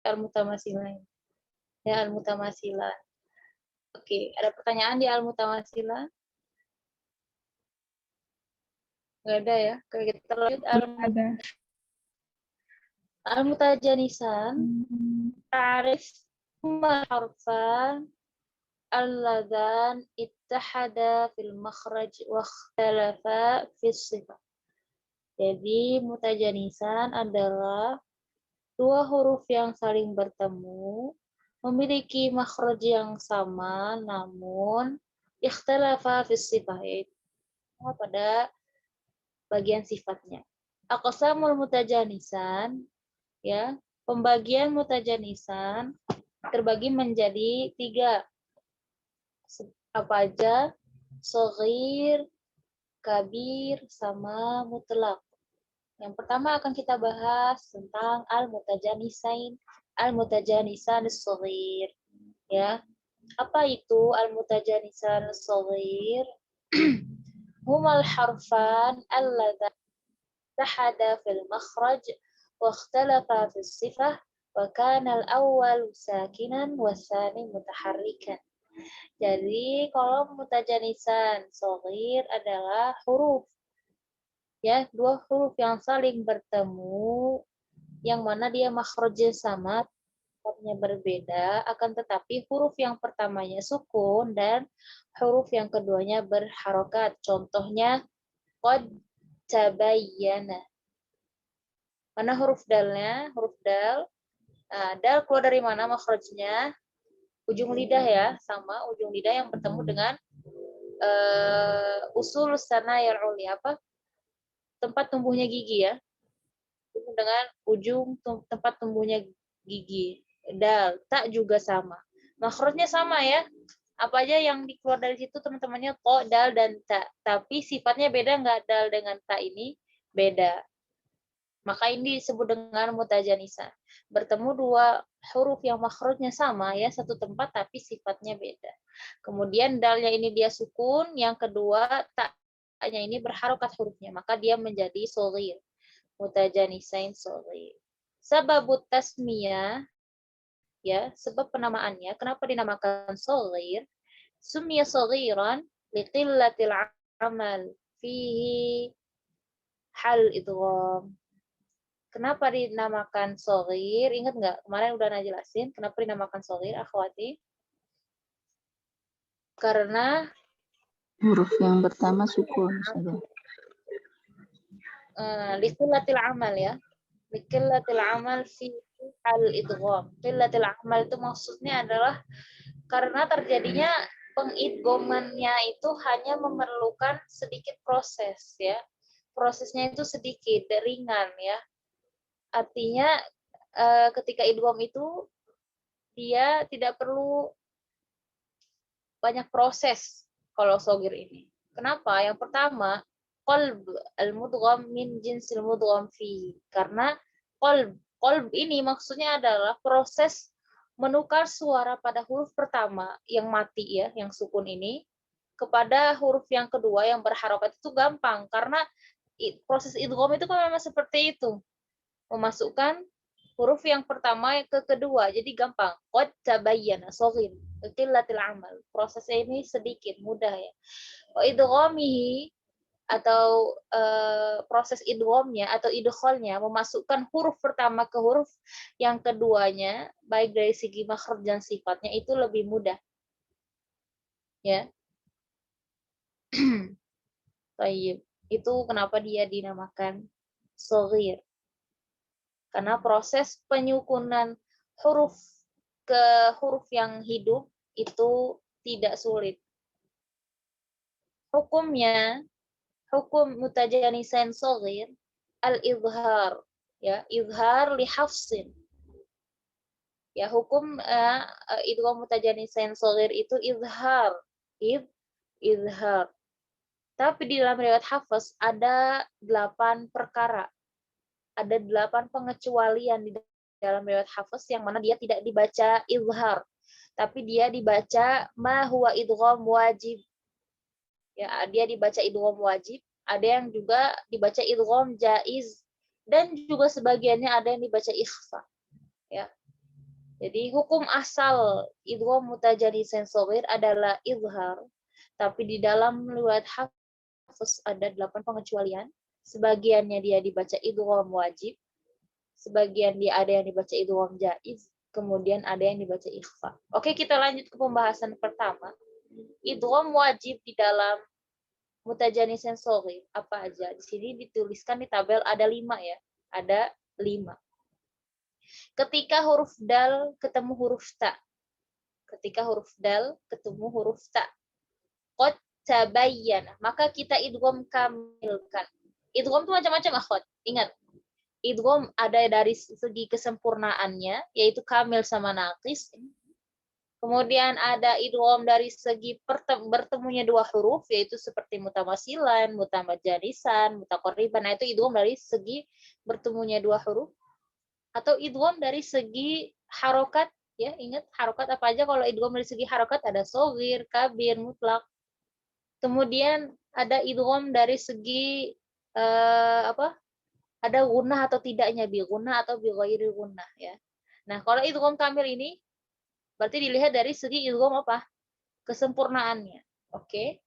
Al-mutamasilain. Ya, al-mutamasilah. Oke, ada pertanyaan di al-mutamasilah? Nggak ada ya? Oke, kita lanjut Ada. al-mutajanisan. Ta'rif harfan al-ladhan ittahada fil makhraj wa ikhtalafa fis sifat. Jadi mutajanisan adalah dua huruf yang saling bertemu, memiliki makhraj yang sama, namun ikhtalafa fis sifat, yaitu pada bagian sifatnya. Aqsamul mutajanisan, ya, pembagian mutajanisan terbagi menjadi 3. Apa aja? Shaghir, kabir, sama mutlak. Yang pertama akan kita bahas tentang al-mutajanisain, al-mutajanisan shaghir. Ya. Apa itu al-mutajanisan shaghir? Humal harfan alladha tahada fil makhraj wa ikhtalafa fis sifah wa kana al-awwal sakinan wa tsani mutaharrikan. Jadi kalau mutajanisan shaghir adalah huruf, ya, dua huruf yang saling bertemu, yang mana dia makhrajnya sama, sifatnya berbeda, akan tetapi huruf yang pertamanya sukun dan huruf yang keduanya berharokat. Contohnya qad tabayyana. Mana huruf dalnya? Huruf dal. Nah, dal keluar dari mana makhrajnya? Ujung lidah ya, sama ujung lidah yang bertemu dengan usul sanayal uli, apa? Tempat tumbuhnya gigi ya. Dengan ujung tempat tumbuhnya gigi. Dal, tak juga sama. Makhrajnya sama ya. Apa aja yang dikeluar dari situ teman-temannya ko, dal, dan ta. Tapi sifatnya beda nggak, dal dengan ta ini? Beda. Maka ini disebut dengan mutajanisan. Bertemu dua huruf yang makhrajnya sama ya, satu tempat tapi sifatnya beda. Kemudian dalnya ini dia sukun, yang kedua taknya ini berharokat hurufnya, maka dia menjadi shaghir. Mutajanisain shaghir. Sababut tasmiyah, ya, sebab penamaannya, kenapa dinamakan shaghir? Summiya shaghiran liqillatil amal fihi hal idgham. Kenapa dinamakan shaghir? Ingat nggak? Kemarin udah jelasin kenapa dinamakan shaghir, akhwati? Karena huruf yang pertama sukun saja. liqillatil amal ya. Liqillatil amal fi hal idgham. Qillatil amal itu maksudnya adalah karena terjadinya pengidghamannya itu hanya memerlukan sedikit proses ya. Prosesnya itu sedikit, ringan ya. Artinya ketika idgham itu dia tidak perlu banyak proses kalau shaghir ini. Kenapa? Yang pertama, qalb al-mudgham min jinsil mudgham fi. Karena qalb ini maksudnya adalah proses menukar suara pada huruf pertama yang mati ya, yang sukun ini kepada huruf yang kedua yang berharokat itu gampang karena proses idgham itu kan memang seperti itu. Memasukkan huruf yang pertama ke kedua, jadi gampang. Qad tabayyana shaghir, qillatil amal. Prosesnya ini sedikit, mudah ya. Wa idghamihi atau proses idghamnya atau idkhalnya memasukkan huruf pertama ke huruf yang keduanya, baik dari segi makhraj dan sifatnya itu lebih mudah. Ya. Baik. Itu kenapa dia dinamakan shaghir. Karena proses penyukunan huruf ke huruf yang hidup itu tidak sulit. Hukumnya, hukum mutajanisain shaghir al-izhar, ya, izhar li hafsin. Ya, hukum idgham mutajanisain shaghir itu izhar, izhar. Tapi di dalam riwayat Hafs ada 8 perkara. Ada 8 pengecualian di dalam riwayat Hafs yang mana dia tidak dibaca izhar, tapi dia dibaca ma huwa idgham wajib. Ya, dia dibaca idgham wajib, ada yang juga dibaca idgham jaiz dan juga sebagiannya ada yang dibaca ikhfa. Ya. Jadi hukum asal idgham mutajanisan shaghir adalah izhar, tapi di dalam riwayat Hafs ada 8 pengecualian. Sebagiannya dia dibaca idgham wajib, sebagian dia ada yang dibaca idgham jaiz, kemudian ada yang dibaca ikhfa. Oke, kita lanjut ke pembahasan pertama. Idgham wajib di dalam mutajanisan shaghir apa aja? Di sini dituliskan di tabel ada 5 ya. Ada 5. Ketika huruf dal ketemu huruf ta. Ketika huruf dal ketemu huruf ta. Qad tabayyana, maka kita idgham kamilkan. Idgham itu macam-macam akhwat. Ingat, idgham ada dari segi kesempurnaannya, yaitu kamil sama naqis. Kemudian ada idgham dari segi bertemunya dua huruf, yaitu seperti mutamasilan, mutamajanisan, mutaqarriban. Nah, itu idgham dari segi bertemunya dua huruf. Atau idgham dari segi harokat, ya ingat harokat apa aja. Kalau idgham dari segi harokat ada shaghir, kabir, mutlak. Kemudian ada idgham dari segi ada gunnah atau tidaknya, bi gunnah atau bi ghairi gunnah ya. Nah, kalau idgham kamil ini berarti dilihat dari segi idgham apa? Kesempurnaannya. Oke.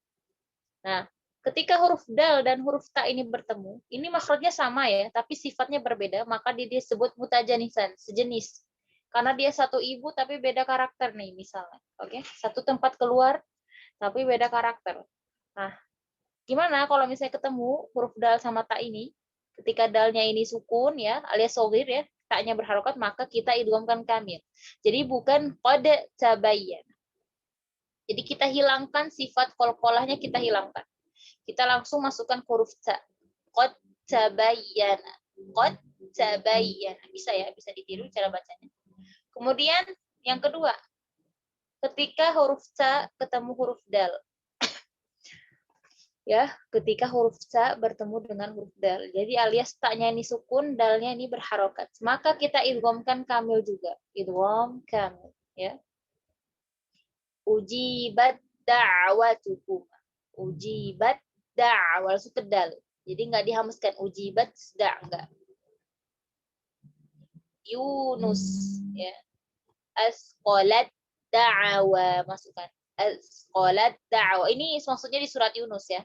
Nah, ketika huruf dal dan huruf ta ini bertemu, ini makhrajnya sama ya, tapi sifatnya berbeda, maka dia disebut mutajanisan, sejenis. Karena dia satu ibu tapi beda karakter nih misalnya. Oke, satu tempat keluar tapi beda karakter. Nah, gimana kalau misalnya ketemu huruf dal sama ta ini? Ketika dalnya ini sukun ya, alias shaghir ya, taknya berharokat, maka kita idghamkan kamil. Jadi bukan qad tabayyan. Jadi kita hilangkan sifat qalqalahnya, kita hilangkan. Kita langsung masukkan huruf ta. Qad tabayyana. Qad tabayyana. Bisa ya, bisa ditiru cara bacanya. Kemudian yang kedua, ketika huruf ta ketemu huruf dal. Ya, ketika huruf ta bertemu dengan huruf dal. Jadi alias taknya ini sukun, dalnya ini berharokat. Maka kita idghamkan kamil juga. Idgham kamil, ya. Ujibat da'watukum. Ujibat da'wa, langsung ke dal. Jadi nggak dihamuskan ujibat enggak. Yunus, ya. Asqalat da'wa, masukkan. Asqalat da'wa. Ini maksudnya di surat Yunus ya.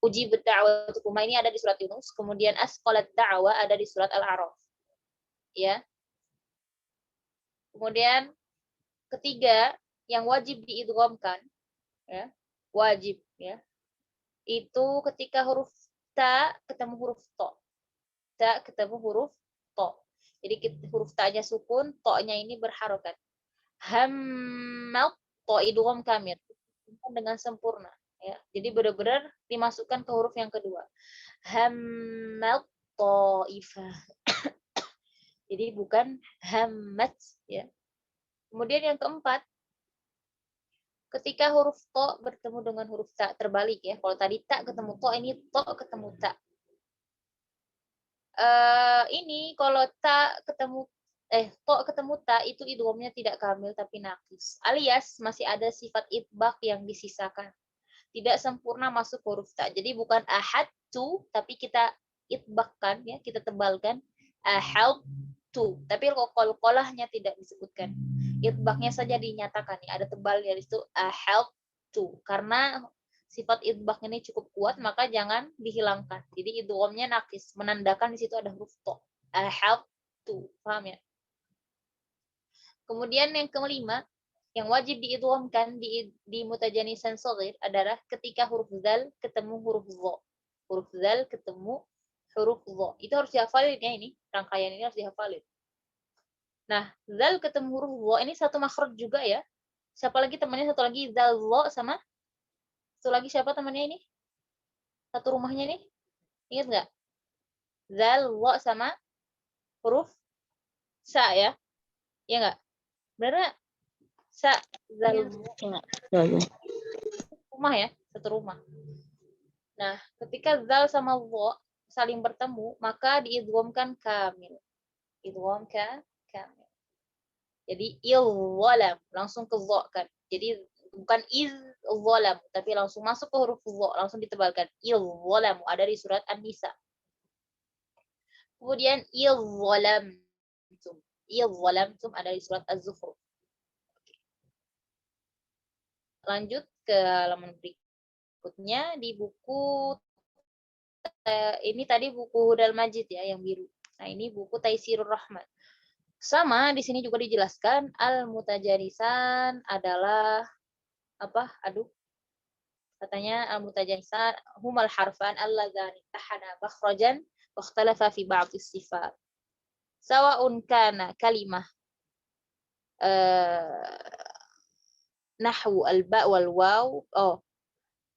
Uji berda'watukum ini ada di surat Yunus, kemudian asqalat da'wa ada di surat Al-A'raf. Ya. Kemudian ketiga yang wajib diidghamkan ya, wajib ya. Itu ketika huruf ta ketemu huruf to. Ta ketemu huruf to. Jadi huruf ta-nya sukun, to-nya ini berharokat. Hammat to idgham kamil dengan sempurna. Ya, jadi benar-benar dimasukkan ke huruf yang kedua. Hammat ta'ifah. Jadi bukan hammat ya. Kemudian yang keempat, ketika huruf to bertemu dengan huruf ta, terbalik ya. Kalau tadi ta ketemu to, ini to ketemu ta. Ini kalau ta ketemu to ketemu ta itu idghamnya tidak kamil tapi naqis. Alias masih ada sifat itbaq yang disisakan. Tidak sempurna masuk huruf ta. Jadi bukan ahad tu, tapi kita itbaqkan ya, kita tebalkan ahad tu. Tapi qalqalahnya tidak disebutkan. Itbaqnya saja dinyatakan ya, ada tebalnya di situ ahad tu. Karena sifat itbaq ini cukup kuat, maka jangan dihilangkan. Jadi idghamnya naqis, menandakan di situ ada huruf to. Ahad tu. Paham ya? Kemudian yang kelima, yang wajib diidghamkan di mutajanisan shaghir adalah ketika huruf dzal ketemu huruf dha. Huruf dzal ketemu huruf dha. Itu harus dihafalin ya ini. Rangkaian ini harus dihafalin. Nah, dzal ketemu huruf dha ini satu makhraj juga ya. Siapa lagi temannya satu lagi dzal dha sama satu lagi siapa temannya ini? Satu rumahnya nih. Ingat enggak? Dzal dha sama huruf sa ya. Iya enggak? Benar enggak? Sa zal rumah ya, satu rumah. Nah, ketika zal sama dha saling bertemu, maka diidghamkan kamil. Idgham kamil. Jadi il-zalam, langsung ke dha kan. Jadi bukan iz-zalam, tapi langsung masuk ke huruf dha, langsung ditebalkan. Il-zalam ada di surat An-Nisa. Kemudian il-zalam. idzalamtum ada di surat Az-Zukhruf. Lanjut ke halaman berikutnya di buku ini tadi buku Hudal Majid ya yang biru. Nah, ini buku Taisirur Rahman. Sama di sini juga dijelaskan al-mutajanisan adalah apa? Aduh. Katanya al-mutajanisan humal harfan alladzani tahana makhrajan wa ikhtalafa fi ba'd as-sifat. Sawa'un kana kalimah nahwu al-ba wal waw. Oh,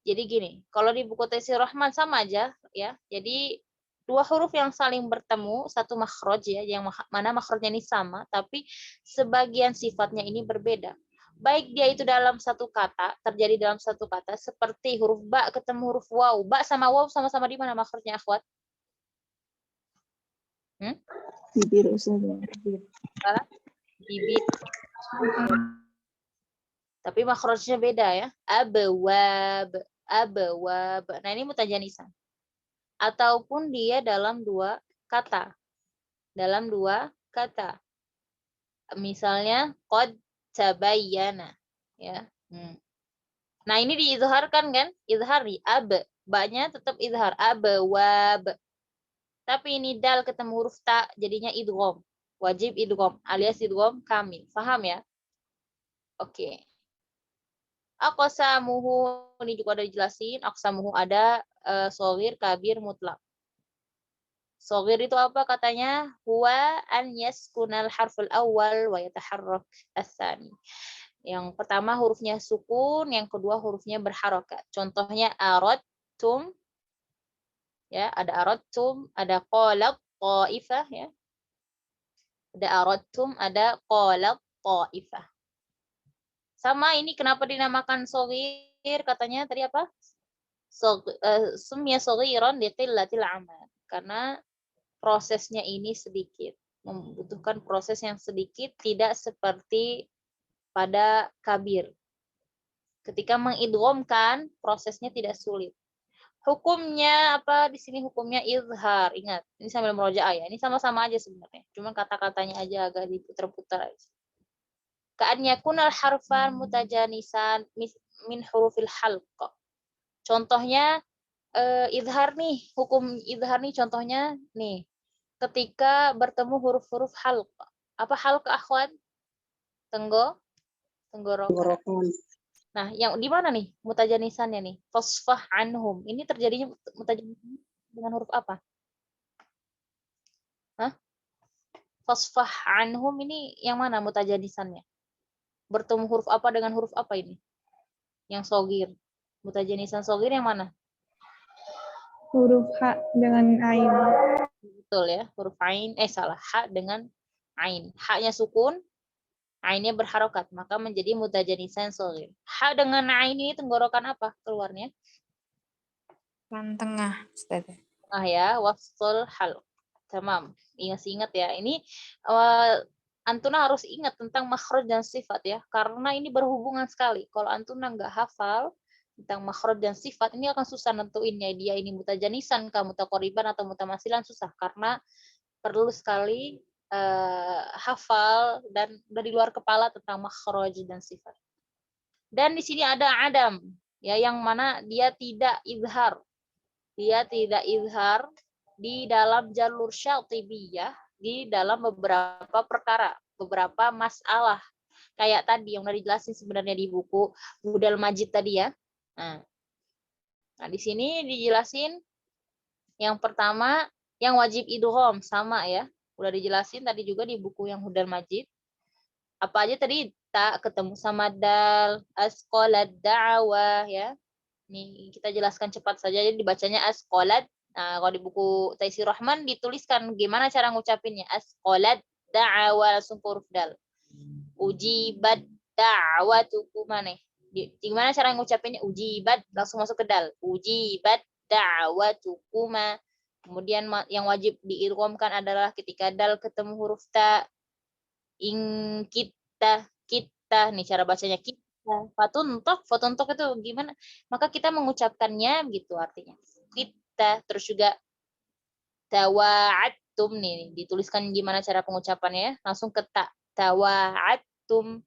jadi gini, kalau di buku Taisir Rahman sama aja ya. Jadi dua huruf yang saling bertemu, satu makhraj ya, yang mana makhrajnya ini sama, tapi sebagian sifatnya ini berbeda. Baik dia itu dalam satu kata, terjadi dalam satu kata, seperti huruf ba ketemu huruf waw. Ba sama waw sama-sama di mana makhrajnya, akhwat? Bibir Ustaz. Salah? Bibir. Tapi makhrajnya beda ya. Abwab, abwab. Nah, ini mutajanisan. Ataupun dia dalam dua kata. Dalam dua kata. Misalnya qad tabayyana ya. Nah, ini diizharkan kan? Izhar di ab. Ba-nya tetap izhar abwab. Tapi ini dal ketemu huruf ta jadinya idgham. Wajib idgham alias idgham kamil. Paham ya? Oke. Aqsamuhu ini juga ada dijelasin. Aqsamuhu ada shaghir, kabir, mutlak. Shaghir itu apa katanya? Huwa an yaskunal harful awal wa yataharrak ats-tsani. Yang pertama hurufnya sukun, yang kedua hurufnya berharokat. Contohnya aradtum ya, ada aradtum, ada qalat qaifah ya. Ada aradtum, ada qalat qaifah. Sama ini kenapa dinamakan shaghir? Katanya tadi apa? Sumya shaghiran liqillatil amal. Karena prosesnya ini sedikit, membutuhkan proses yang sedikit, tidak seperti pada kabir. Ketika mengidghamkan, prosesnya tidak sulit. Hukumnya apa di sini? Hukumnya izhar. Ingat, ini sambil murojaah ya. Ini sama-sama aja sebenarnya. Cuma kata-katanya aja agak diputar-putar aja. Ka'an yakunal harfan mutajanisan min hurufil halq. Contohnya izhar nih, hukum izhar nih contohnya nih. Ketika bertemu huruf-huruf halq. Apa halq, akhwan? Tenggorokan. Nah, yang di mana nih mutajanisannya nih? Fasfah anhum. Ini terjadinya mutajanisan dengan huruf apa? Hah? Fasfah anhum ini yang mana mutajanisannya? Bertemu huruf apa dengan huruf apa ini? Yang shagir. Mutajanisan shagir yang mana? Huruf H dengan ain. Betul ya, huruf ain. Salah. Ha dengan ain. Ha-nya sukun, ainnya berharokat, maka menjadi mutajanisan shagir. Ha dengan ain ini tenggorokan apa keluarnya? Kan tengah, Ustaz. Tengah ya, wafsul halq. Tamam. Ingat ya. Ini Antuna harus ingat tentang makhraj dan sifat ya, karena ini berhubungan sekali. Kalau Antuna nggak hafal tentang makhraj dan sifat, ini akan susah nentuinnya dia ini mutajanisan, mutaqariban atau mutamasilan, susah karena perlu sekali hafal dan dari luar kepala tentang makhraj dan sifat. Dan di sini ada adam ya, yang mana dia tidak izhar. Dia tidak izhar di dalam jalur syatibiyah, di dalam beberapa perkara, beberapa masalah. Kayak tadi yang udah dijelasin sebenarnya di buku Hudal Majid tadi ya. Nah, di sini dijelasin yang pertama yang wajib idgham sama ya. Udah dijelasin tadi juga di buku yang Hudal Majid. Apa aja tadi? Tak ketemu sama dal, asqalad da'wa ya. Nih kita jelaskan cepat saja, jadi dibacanya asqalad. Nah, kalau di buku Taisir Rahman dituliskan gimana cara ngucapinnya. Asqalad da'wa langsung huruf dal. Ujibat da'watuku mana? Gimana cara ngucapinnya? Ujibat langsung masuk ke dal. Ujibat da'watukuma. Kemudian yang wajib diidghamkan adalah ketika dal ketemu huruf ta. In kita nih cara bacanya kita. Fatuntok itu gimana? Maka kita mengucapkannya gitu artinya. Kita terus juga tawa'attum nih, dituliskan gimana cara pengucapannya ya. Langsung ke ta. Tawa'attum,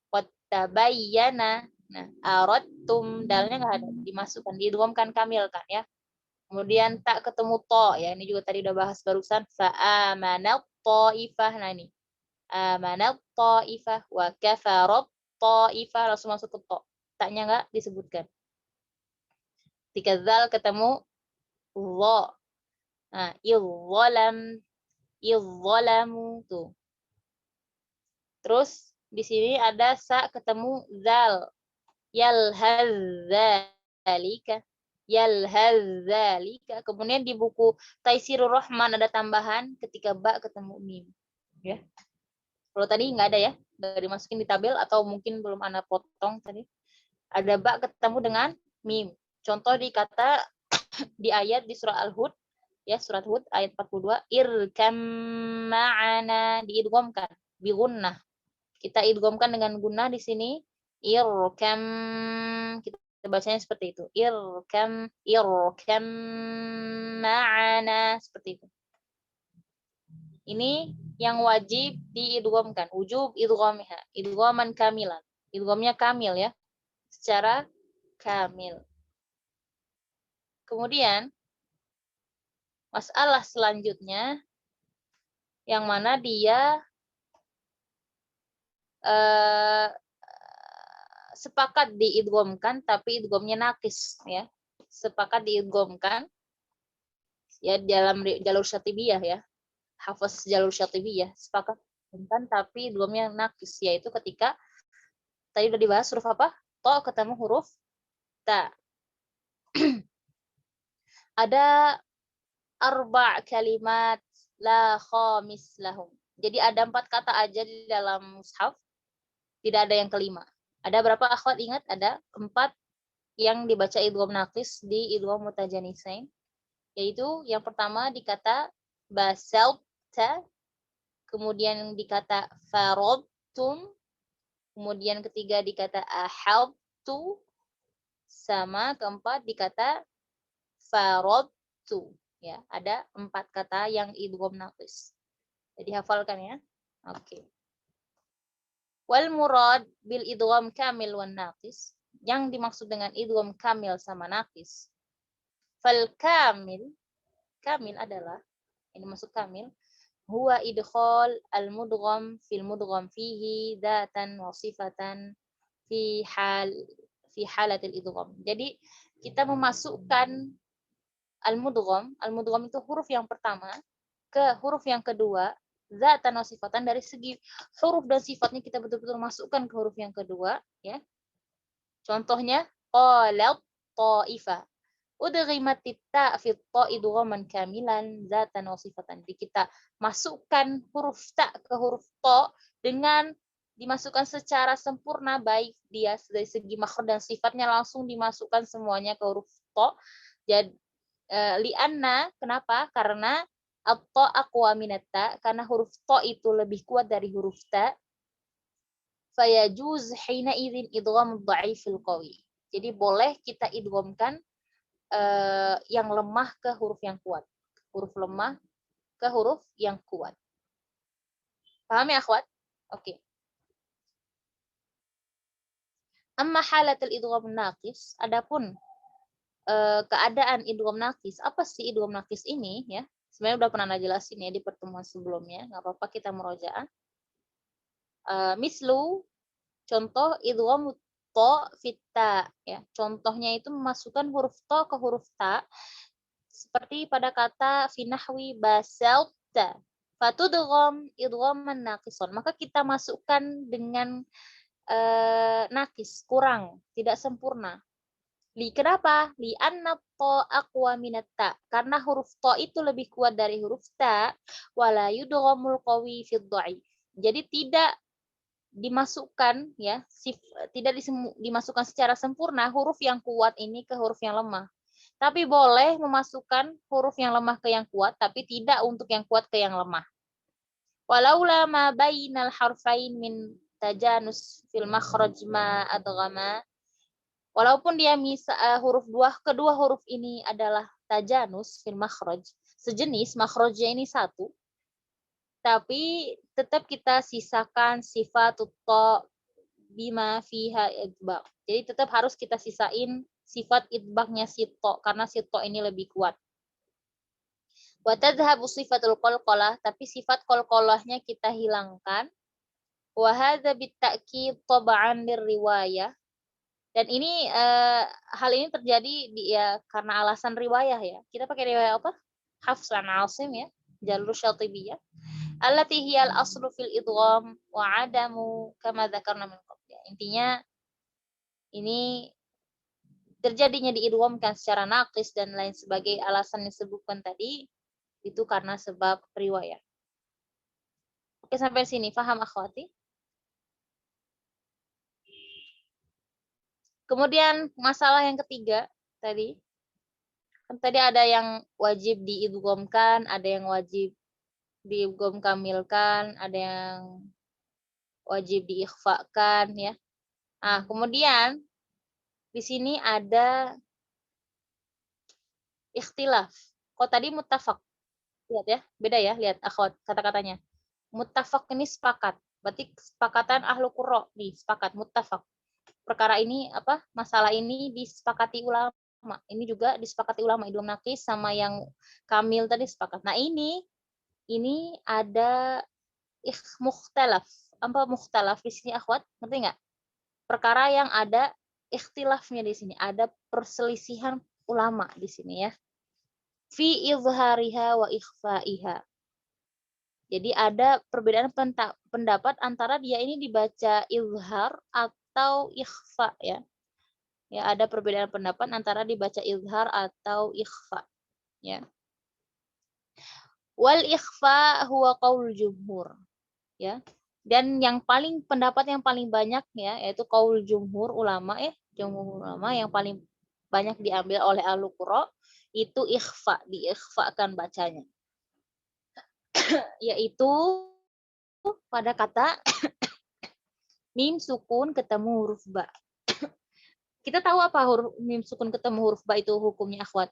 wattabayyana. Nah, aradtum, dalnya nggak ada, dimasukkan, diidghamkan kamil kan ya. Kemudian tak ketemu to ya, ini juga tadi udah bahas barusan. Fa'amanat ta'ifah. Nah ini. Amanat ta'ifah wa kafarat ta'ifah, langsung masuk ke to. Taknya nggak disebutkan. Ketika zal ketemu dha. Nah, idzalamu tuh. Terus di sini ada sa ketemu zal. Yalhadzalika. Yalhadzalika. Kemudian di buku Taisirur Rahman ada tambahan ketika ba ketemu mim. Ya. Kalau tadi nggak ada ya, nggak dimasukin di tabel atau mungkin belum Anda potong tadi. Ada ba ketemu dengan mim. Contoh di kata di ayat di surah Al-Hud, ya surat Hud ayat 42, irkam ma'ana, diidghamkan bi gunnah. Kita idghamkan dengan gunnah di sini. Irkam, kita bacanya seperti itu. Irkam ma'ana, seperti itu. Ini yang wajib diidghamkan, wujub idghamiha, idghaman kamilan. Idghamnya kamil ya, secara kamil. Kemudian masalah selanjutnya yang mana dia sepakat diidghamkan tapi idghamnya nakis ya. Sepakat diidghamkan ya dalam jalur syatibiyah ya. Hafaz jalur syatibiyah sepakat diidghamkan tapi idghamnya nakis, yaitu ketika tadi udah dibahas huruf apa? To ketemu huruf ta. Ada arba' kalimat la khamis lahum. Jadi ada 4 kata aja di dalam mushaf, tidak ada yang kelima. Ada berapa akhwat ingat? Ada 4 yang dibaca idgham naqis di idgham mutajanisain. Yaitu yang pertama di kata basalta, kemudian di kata faradtum, kemudian ketiga di kata ahabtu, sama keempat di kata faradtu. Ya, ada 4 kata yang idgham naqis. Jadi hafalkan ya. Oke. Wal murad bil idgham kamil wan naqis, yang dimaksud dengan idgham kamil sama naqis. Fal kamil, kamil adalah, ini masuk kamil, huwa idkhal al mudgham fil mudgham fihi dzatan wa sifatan fi halatil idgham. Jadi kita memasukkan al-mudgham itu huruf yang pertama ke huruf yang kedua, dzatan wa sifatan, dari segi huruf dan sifatnya kita betul-betul masukkan ke huruf yang kedua ya. Contohnya qalat ta'ifah. Udghimatit ta fi ta idghaman kamilan dzatan wa sifatan. Jadi kita masukkan huruf ta ke huruf ta dengan dimasukkan secara sempurna, baik dia dari segi makhraj dan sifatnya langsung dimasukkan semuanya ke huruf ta. Jadi li'anna, kenapa? Karena at-ta aqwa minat ta, karena huruf ta itu lebih kuat dari huruf ta. Fayajuz hina idzin idgham dha'ifil qawi. Jadi boleh kita idghamkan yang lemah ke huruf yang kuat. Huruf lemah ke huruf yang kuat. Paham ya, akhwat? Oke. Amma halatul idgham naqis, adapun keadaan idgham naqis. Apa sih idgham naqis ini ya? Sebenarnya udah pernah jelasin ya di pertemuan sebelumnya, nggak apa-apa kita murojaah. Mislu, contoh idgham ta fit ta ya. Contohnya itu memasukkan huruf ta ke huruf ta seperti pada kata fi nahwi basalta. Fatudgham idghaman naqison. Maka kita masukkan dengan nakis, kurang, tidak sempurna. Kenapa? Li'anna ta aqwa minat ta. Karena huruf ta itu lebih kuat dari huruf ta. Wala yudghamul qawi fid dha'if. Jadi tidak dimasukkan ya, tidak dimasukkan secara sempurna huruf yang kuat ini ke huruf yang lemah. Tapi boleh memasukkan huruf yang lemah ke yang kuat, tapi tidak untuk yang kuat ke yang lemah. Walaula ma bainal harfain min tajanus fil makhraj ma adghama. Walaupun dia kedua huruf ini adalah tajanus fil makhraj, sejenis, makhrajnya ini satu, tapi tetap kita sisakan sifat ta bima fiha idbaq. Jadi tetap harus kita sisain sifat idbaqnya si ta karena si ta ini lebih kuat. Wa tadhhabu sifatul qalqalah, tapi sifat qalqalahnya kita hilangkan. Wa hadza bitta'kid tab'an lirriwayah. Dan ini hal ini terjadi karena alasan riwayah ya. Kita pakai riwayah apa? Hafs an Asim ya, jalur Syatibiyah. Allati hiya al-aslu fil idgham wa 'adamu kama dzakarna min qabl. Intinya ini terjadinya diidghamkan secara naqis dan lain sebagai alasan yang disebutkan tadi itu karena sebab riwayat. Oke, sampai sini paham akhwati? Kemudian masalah yang ketiga tadi, kan tadi ada yang wajib diidghamkan, ada yang wajib diidgham kamilkan, ada yang wajib diikhfakan ya. Nah, kemudian di sini ada ikhtilaf. Kok tadi muttafaq? Lihat ya, beda ya, lihat akhwat kata-katanya. Muttafaq ini sepakat. Berarti kesepakatan ahlu qurra nih, sepakat muttafaq. Perkara ini apa? Masalah ini disepakati ulama. Ini juga disepakati ulama, idgham naqis sama yang kamil tadi sepakat. Nah, ini ada mukhtalaf. Apa mukhtalaf di sini akhwat? Ngerti enggak? Perkara yang ada ikhtilafnya di sini, ada perselisihan ulama di sini ya. Fi izhariha wa ikhfaiha. Jadi ada perbedaan pendapat antara dia ini dibaca izhar atau ikhfa ya. Ya, ada perbedaan pendapat antara dibaca izhar atau ikhfa ya. Wal ikhfa huwa qaul jumhur ya. Dan pendapat yang paling banyak ya yaitu qaul jumhur ulama jumhur ulama yang paling banyak diambil oleh ahlu qurra itu ikhfa, diikhfakan bacanya. Yaitu pada kata mim sukun ketemu huruf ba. Kita tahu apa huruf mim sukun ketemu huruf ba itu hukumnya akhwat?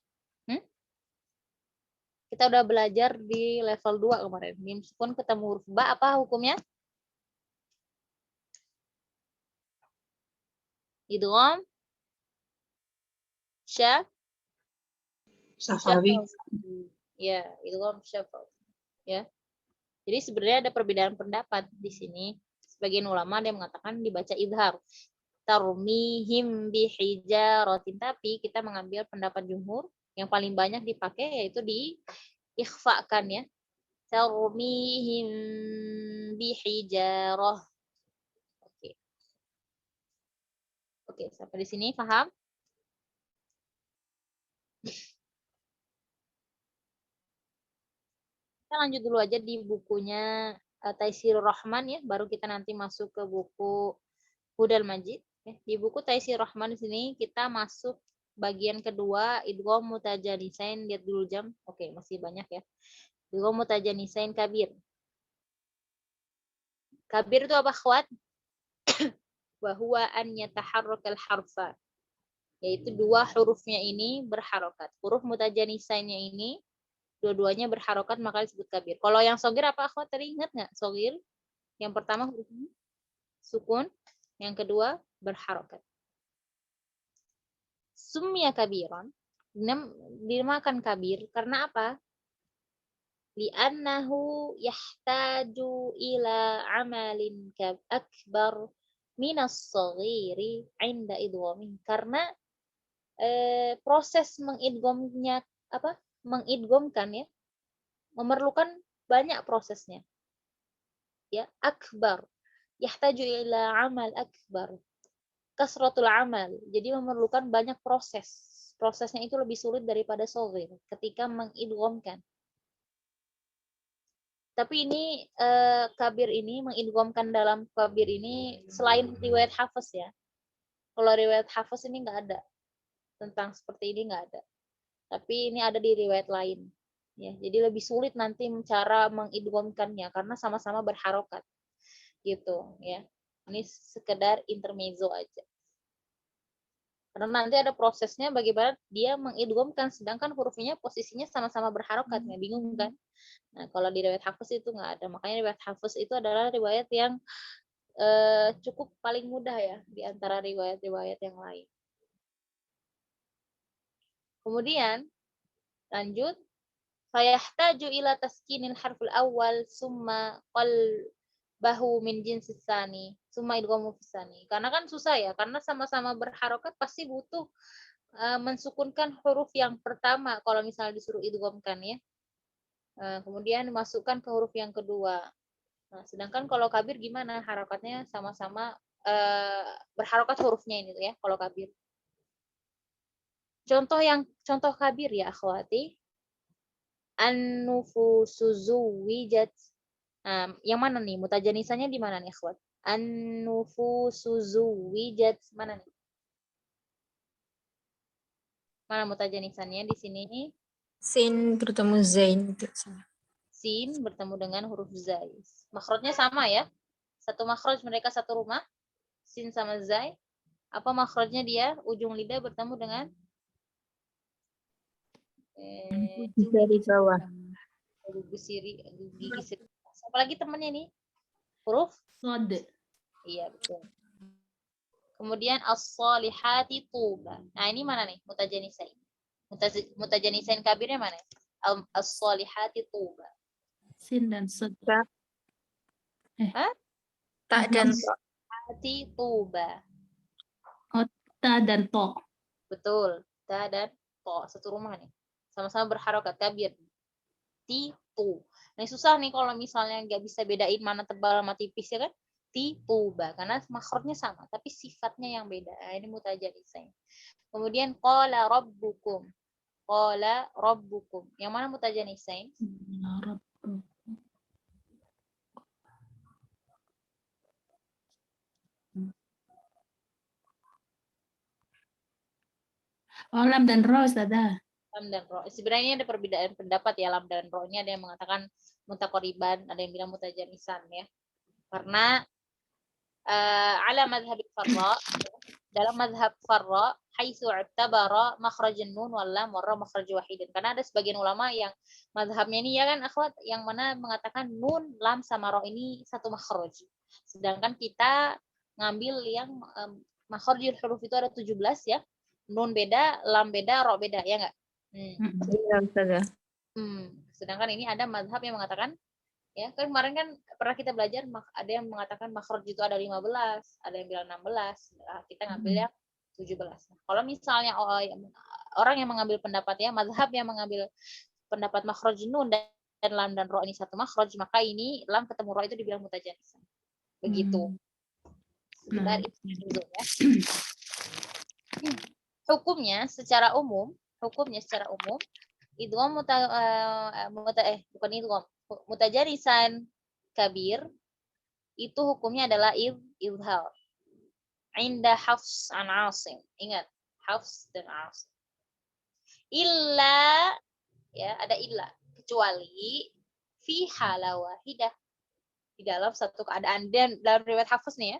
Kita udah belajar di level 2 kemarin. Mim sukun ketemu huruf ba apa hukumnya? Idgham Safawi. Ya, idgham syafawi. Ya. Jadi sebenarnya ada perbedaan pendapat di sini. Sebagian ulama ada yang mengatakan dibaca idhar. Tarmihim bihijaratin, tapi kita mengambil pendapat jumhur yang paling banyak dipakai yaitu diikhfakan ya. Tarmihim bihijarah. Oke. Oke, sampai di sini paham? Kita lanjut dulu aja di bukunya Taisirur Rahman ya, baru kita nanti masuk ke buku Hudal Majid. Di buku Taisirur Rahman di sini kita masuk bagian kedua, idgham mutajanisain, lihat dulu jam. Oke, masih banyak ya. Idgham mutajanisain kabir. Kabir itu apa, akhwat? Bahwa an yataharrakal harfa. Yaitu dua hurufnya ini berharokat. Huruf mutajanisainnya ini dua-duanya berharokat maka disebut kabir. Kalau yang sogir apa akhwat tadi ingat nggak? Sogir yang pertama hurufnya sukun, yang kedua berharokat. Sumya kabiron, dinamakan kabir karena apa? Li'annahu yahtaju ila amalin akbar minas saghiri 'inda idghamih. Karena proses mengidghamnya mengidghamkan ya memerlukan banyak prosesnya ya. Akbar yahtaju ila amal akbar, kasratul amal, jadi memerlukan banyak prosesnya itu lebih sulit daripada shaghir ketika mengidghamkan. Tapi ini kabir ini mengidghamkan dalam kabir ini selain riwayat Hafiz ya. Kalau riwayat Hafiz ini nggak ada tentang seperti ini, nggak ada. Tapi ini ada di riwayat lain. Ya, jadi lebih sulit nanti cara mengidghamkannya karena sama-sama berharokat. Gitu, ya. Ini sekedar intermezzo aja. Karena nanti ada prosesnya bagaimana dia mengidghamkan, sedangkan hurufnya posisinya sama-sama berharokat, nggak bingung kan? Nah, kalau di riwayat Hafs itu nggak ada. Makanya riwayat Hafs itu adalah riwayat yang cukup paling mudah ya di antara riwayat-riwayat yang lain. Kemudian lanjut, fayahtaju ila taskinil harful awal summa qalbahu min jinsis tsani summa idghamu fis tsani. Karena kan susah ya, karena sama-sama berharokat pasti butuh mensukunkan huruf yang pertama kalau misalnya disuruh idghamkan ya. Kemudian masukkan ke huruf yang kedua. Nah, sedangkan kalau kabir gimana? Harokatnya sama-sama berharokat hurufnya ini ya kalau kabir. Contoh kabir ya akhwati. An-nufusu zuwijat. Nah, yang mana nih? Mutajanisannya di mana nih akhwat? An-nufusu zuwijat. Mana nih? Mana mutajanisannya di sini? Sin bertemu zain. Sin bertemu dengan huruf zai. Makhrajnya sama ya? Satu makhraj mereka satu rumah. Sin sama zai. Apa makhrajnya dia? Ujung lidah bertemu dengan Dari bawah. gigi siri. Apalagi temannya nih? Huruf? Sod. Iya, betul. Kemudian as-solihati tuba. Nah, ini mana nih? Mutajanisain. Mutajanisain kabirnya mana? As-solihati tuba. Sin dan sod. Hah? Tak dan Hati tuba. Ta dan to. Betul. Ta dan to. Satu rumah nih. Sama-sama berharokat kabir. Titu. Nah, susah nih kalau misalnya nggak bisa bedain mana tebal sama tipis ya kan? Tiba, karena makhrajnya sama, tapi sifatnya yang beda. Nah, ini mutajanisain. Kemudian qala rabbukum. Qala rabbukum. Yang mana mutajanisain? Oh, lam dan ro, Ustazah. Lam dan ro. Sebenarnya ini ada perbedaan pendapat ya, lam dan ro. Ini ada yang mengatakan mutaqariban, ada yang bilang mutajanisan ya. Karena ala madhhab farra, dalam madhab farra, haitsu i'tabara makhrajun nun wal lam wa ra makhraj wahidin. Karena ada sebagian ulama yang madhabnya ini ya kan akhwat, yang mana mengatakan nun, lam sama ra ini satu makhraj. Sedangkan kita ngambil yang makhrajul huruf itu ada 17 ya. Nun beda, lam beda, ra beda ya enggak? Iya, Ustazah. Sedangkan ini ada madhab yang mengatakan ya kan kemarin kan pernah kita belajar ada yang mengatakan makhraj itu ada 15, ada yang bilang 16. Nah, kita ngambil yang 17. Nah, kalau misalnya orang yang mengambil pendapat ya mazhab yang mengambil pendapat makhraj nun dan lam dan ro ini satu makhraj, maka ini lam ketemu ro itu dibilang mutajanisan. Begitu. Sebentar itu ya. Hukumnya secara umum idgham mutajanisan kabir itu hukumnya adalah izhar. Inda Hafs an Asim. Ingat, Hafs dan Asim. Illa ya, ada illa, kecuali fi hala wahidah. Di dalam satu keadaan, dan dalam riwayat Hafs nih ya.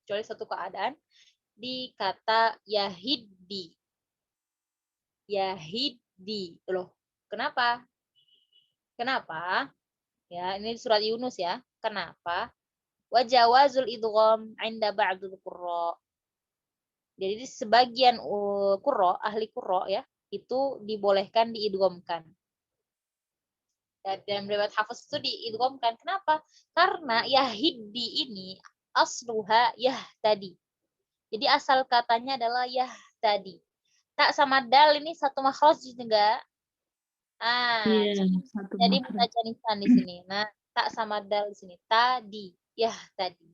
Kecuali satu keadaan di kata yahiddi. Yahiddi. Loh, kenapa? Kenapa? Ya, ini surat Yunus ya. Kenapa? Wajawazul idgham 'inda ba'dul qurra. Jadi sebagian qurra, ahli qurra ya, itu dibolehkan diidghamkan. Dan riwayat Hafs itu diidghamkan. Kenapa? Karena yahiddi ini asluha yahtadi. Jadi asal katanya adalah yahtadi. Tak sama dal ini satu makhraj juga. Jadi mutajanisan di sini. Nah, tak sama dal di sini. Tadi, yahtadi.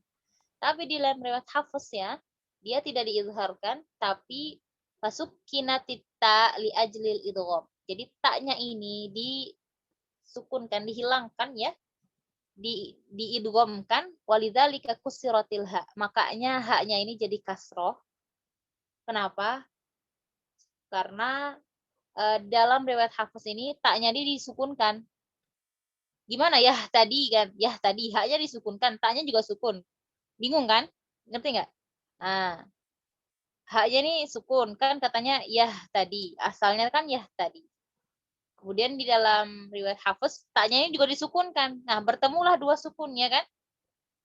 Tapi di dalam riwayat Hafs ya, dia tidak diizharkan, tapi fasukkinati ta li ajlil idgham. Jadi taknya ini disukunkan, dihilangkan ya, diidghamkan, walidzalika kusiratil ha. Makanya haknya ini jadi kasroh. Kenapa? Karena dalam riwayat Hafs ini taknya disukunkan. Gimana ya tadi kan? Ya tadi haknya disukunkan, taknya juga sukun. Bingung kan? Ngerti nggak? Nah, Haknya nih sukun, kan katanya yah tadi. Asalnya kan yah tadi. Kemudian di dalam riwayat Hafiz, taknya ini juga disukunkan. Nah, bertemulah dua sukun, ya kan?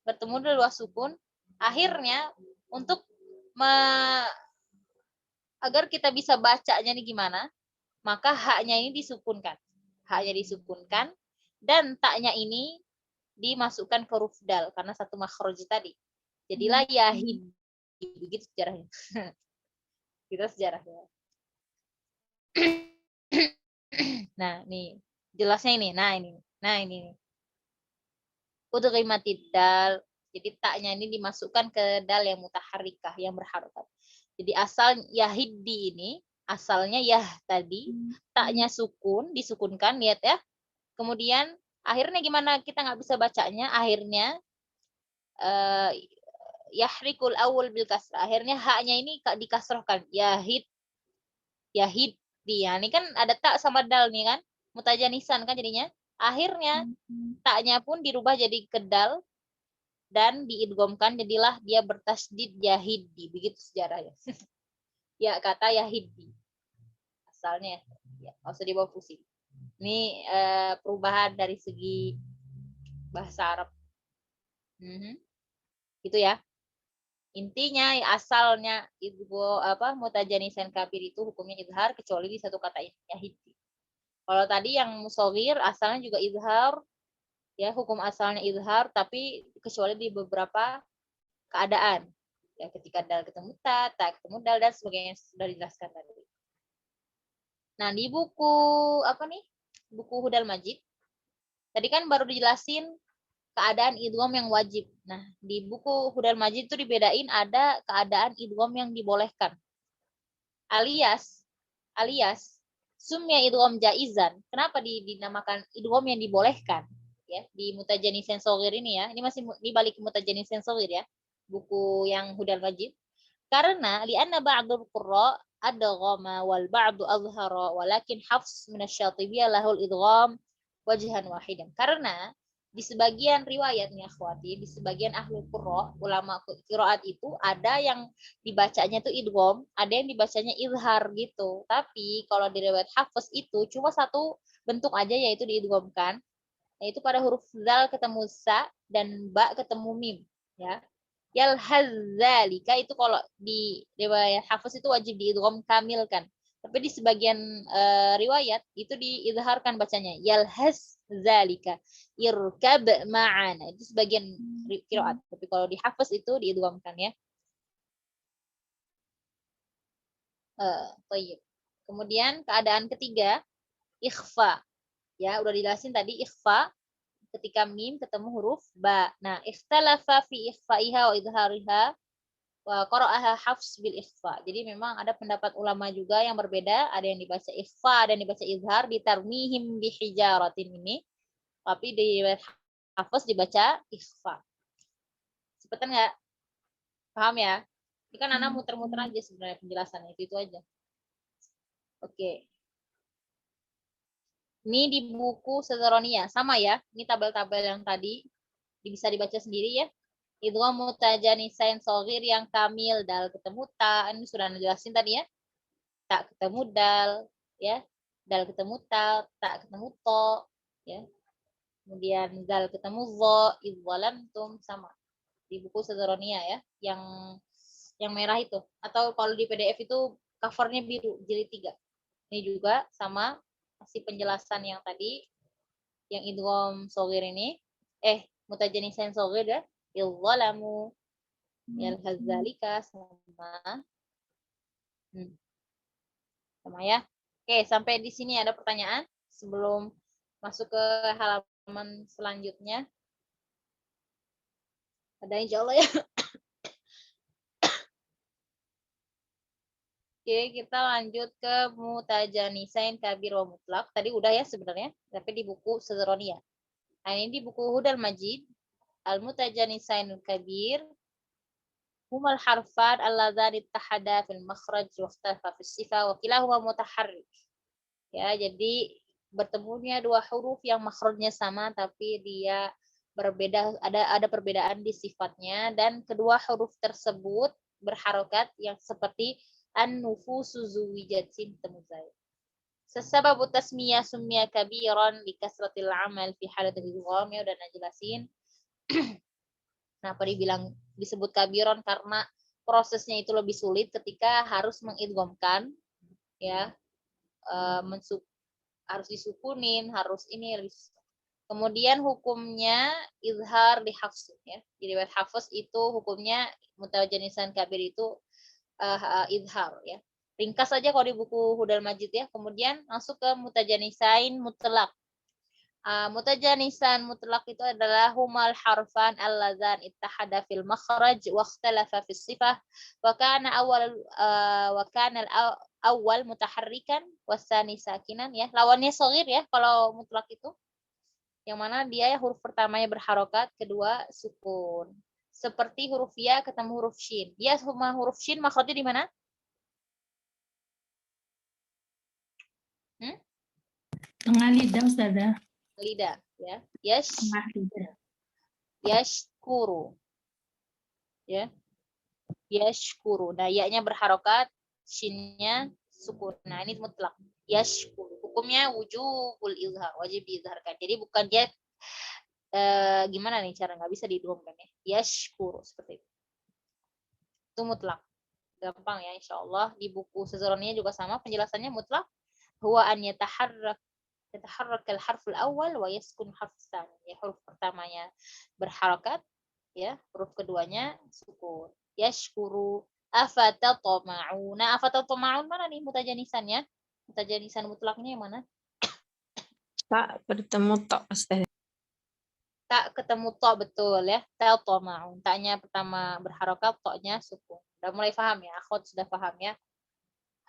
Bertemu dua sukun. Akhirnya, untuk agar kita bisa bacanya nih gimana, maka haknya ini disukunkan. Haknya disukunkan, dan taknya ini dimasukkan ke huruf dal, karena satu makhraj tadi. Jadilah yahid. Begitu sejarahnya. Kita sejarahnya. Nah, nih. Jelasnya ini. Nah, ini. Nah, ini. Udghimatid dal. Jadi taknya ini dimasukkan ke dal yang mutaharrikah, yang berharokat. Jadi asal yahidi ini, asalnya yah tadi, taknya sukun, disukunkan, lihat ya. Kemudian akhirnya gimana kita nggak bisa bacanya? Akhirnya yahrikul awal bil kasrah. Akhirnya haknya ini dikasrohkan. Yahid. Yahid. Dia. Ini kan ada tak sama dal nih kan. Mutajanisan kan jadinya. Akhirnya taknya pun dirubah jadi kedal dan diidghamkan, jadilah dia bertasdid yahidi. Begitu sejarahnya. Ya kata yahidi. Asalnya ya, nggak usah dibawa pusing. Ini perubahan dari segi bahasa Arab. Gitu ya. Intinya asalnya mutajanisan kabir itu hukumnya izhar kecuali di satu kata yahidi. Kalau tadi yang musawir asalnya juga izhar, ya hukum asalnya izhar, tapi kecuali di beberapa keadaan. Ya ketika dal ketemu ta ketemu dal, dan sebagainya sudah dijelaskan tadi. Nah, di buku buku Hudal Majid. Tadi kan baru dijelasin keadaan idgham yang wajib. Nah, di buku Hudal Majid itu dibedain ada keadaan idgham yang dibolehkan. Alias sumya idgham jaizan. Kenapa dinamakan idgham yang dibolehkan? Ya, di Mutajanisen Shaghir ini ya. Ini masih di balik Mutajanisen Shaghir ya. Buku yang Hudal Majid. Karena li'anna ba'dul qurra adghama wal ba'du azhara walakin Hafs min asy-Syatibiyah lahul idgham wajhan wahidan. Karena di sebagian riwayat nih akhwati, di sebagian ahli qurra, ulama qiraat itu ada yang dibacanya itu idgham, ada yang dibacanya izhar gitu. Tapi kalau di riwayat Hafiz itu cuma satu bentuk aja, yaitu diidghamkan, yaitu pada huruf zal ketemu sa dan ba ketemu mim, ya. Yalhazzalika itu kalau di riwayat Hafiz itu wajib diidgham kamil kan. Tapi di sebagian riwayat itu diizharkan bacanya yalhaz zalika irkab ma'ana. Itu sebagian qiraat. Tapi kalau di Hafiz itu diidghamkan ya. Kemudian keadaan ketiga ikhfa. Ya, udah dijelasin tadi ikhfa ketika mim ketemu huruf ba. Nah, ikhtalafa fi ikhfaiha wa idhariha wa qara'aha Hafs bil ikhfa. Jadi memang ada pendapat ulama juga yang berbeda, ada yang dibaca ikhfa, ada yang dibaca izhar, ditarmihim bi hijaratin ini. Tapi di Hafs dibaca ikhfa. Cepetan nggak? Paham ya? Ini kan anak muter-muter aja sebenarnya penjelasannya, itu aja. Oke. Ini di buku Sederonia, sama ya. Ini tabel-tabel yang tadi bisa dibaca sendiri ya. Idgham mutajanisain shaghir yang kamil, dal ketemu ta, ini sudah dijelasin tadi ya. Tak ketemu dal, ya. Dal ketemu ta ketemu to, ya. Kemudian dal ketemu zo, idzalantum, sama. Di buku Sederonia ya, yang merah itu. Atau kalau di PDF itu covernya biru, jilid 3. Ini juga sama, masih penjelasan yang tadi, yang idgham shaghir ini. Mutajanisain shaghir ya. Idzalamu yalhazalika sama. Sama ya. Oke, sampai di sini ada pertanyaan sebelum masuk ke halaman selanjutnya. Ada insyaallah ya. Oke, kita lanjut ke mutajanisain kabir wa mutlak. Tadi udah ya sebenarnya, tapi di buku Sederonia. Nah, ini di buku Hudal Majid, al-mutajanisain kabir humal harfan alladzani ittahada fil makhraj wa ikhtalafa fis sifah wa kilahuma mutaharrik. Ya, jadi bertemunya dua huruf yang makhrajnya sama tapi dia berbeda, ada perbedaan di sifatnya, dan kedua huruf tersebut berharokat yang seperti an-nufusu zuwijatin tamuzai. Sesababu tasmiyah summiya kabiran li kasratil amal fi halatil idgham, ya udah jelasin. Kenapa disebut kabiran, karena prosesnya itu lebih sulit ketika harus mengidghamkan, ya, harus disukunin, harus ini. Kemudian hukumnya izhar di hafs, ya. Di riwayat Hafs itu hukumnya mutajanisan kabir itu izhar, ya. Ringkas saja kalau di buku Hudal Majid, ya. Kemudian masuk ke mutajanisain mutlak. Mutajanisan mutlak itu adalah humal harfan allazan ittahada fil makhraj wa ikhtalafa fis sifah wa kana awal mutaharrikan wasani sakinan, ya. Lawannya shaghir, ya, kalau mutlak itu. Yang mana dia ya huruf pertamanya berharokat, kedua sukun. Seperti huruf ya ketemu huruf shin. Dia sama huruf shin makhrajnya di mana? Tengah lidah, Ustazah. Lidah, ya. Tengah lidah. Yashkuru. Ya. Yashkuru. Nah, ya-nya berharokat, shinnya sukun. Nah, ini mutlak. Yashkuru. Hukumnya wujubul izhar, wajib diizharkan. Jadi bukan dia gimana nih cara, nggak bisa diidghamkan, ya. Yashkuru seperti itu. Itu mutlak. Gampang ya, insyaallah. Di buku Sezoroninya juga sama penjelasannya mutlak. Huwa an yataharrak al-harful awal wa yaskun harf tsani. Ya, huruf pertamanya berharakat, ya, huruf keduanya sukun. Yashkuru. Afatatma'un. Nah, afatatma'un mana nih mutajanisannya? Mutajanisan mutlaknya yang mana? Tak bertemu tok, Ustaz. Tak ketemu to, betul, ya. Tatma'un. Taknya pertama berharakat, toknya sukun. Udah mulai paham ya? Akhwat sudah paham ya?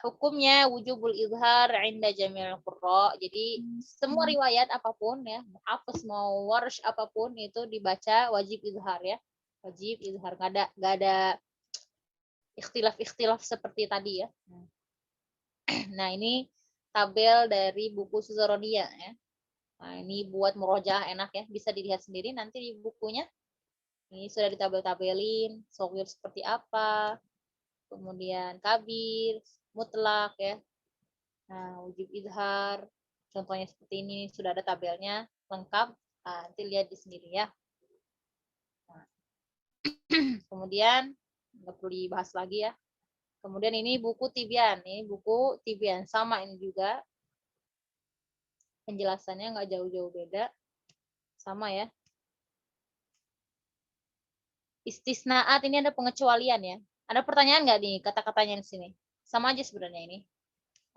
Hukumnya wujubul izhar inda jami'il qurra. Jadi semua riwayat apapun, ya, Hafiz mau warsh apapun itu dibaca wajib izhar, ya. Wajib izhar, enggak ada ikhtilaf seperti tadi, ya. Nah, ini tabel dari buku Suzaroniyah, ya. Nah, ini buat murojaah enak, ya. Bisa dilihat sendiri nanti di bukunya. Ini sudah ditabel-tabelin, shaghir seperti apa, kemudian kabir, mutlak, ya. Nah, wujub izhar, contohnya seperti ini, sudah ada tabelnya lengkap. Nah, nanti lihat di sendiri, ya. Nah. Kemudian nggak perlu dibahas lagi, ya. Kemudian ini buku Tibyan, sama ini juga penjelasannya nggak jauh-jauh beda, sama, ya. Istisnaat ini ada pengecualian, ya. Ada pertanyaan nggak nih kata-katanya di sini? Sama aja sebenarnya ini.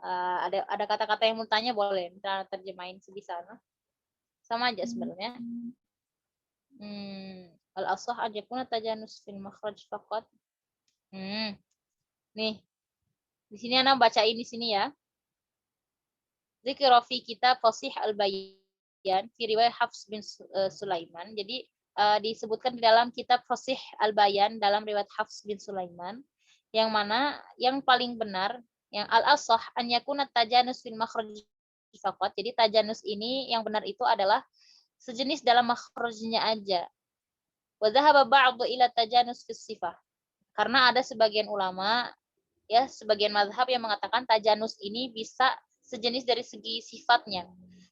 Ada kata-kata yang mau tanya boleh, kita terjemahin sebisa. Sama aja sebenarnya. Al-asah ajakuna tajanus fil makhraj faqat. Nih. Di sini Ana bacain di sini, ya. Dzikra fi kitab Fasih al-Bayan fi riwayat Hafs bin Sulaiman. Jadi disebutkan di dalam kitab Fasih al-Bayan dalam riwayat Hafs bin Sulaiman, yang mana yang paling benar, yang al-asah an yakuna tajanus fil makhraj faqat. Jadi tajanus ini yang benar itu adalah sejenis dalam makhrajnya aja. Wa dhahaba ba'du ila tajanus fis sifah. Karena ada sebagian ulama, ya, sebagian mazhab yang mengatakan tajanus ini bisa sejenis dari segi sifatnya.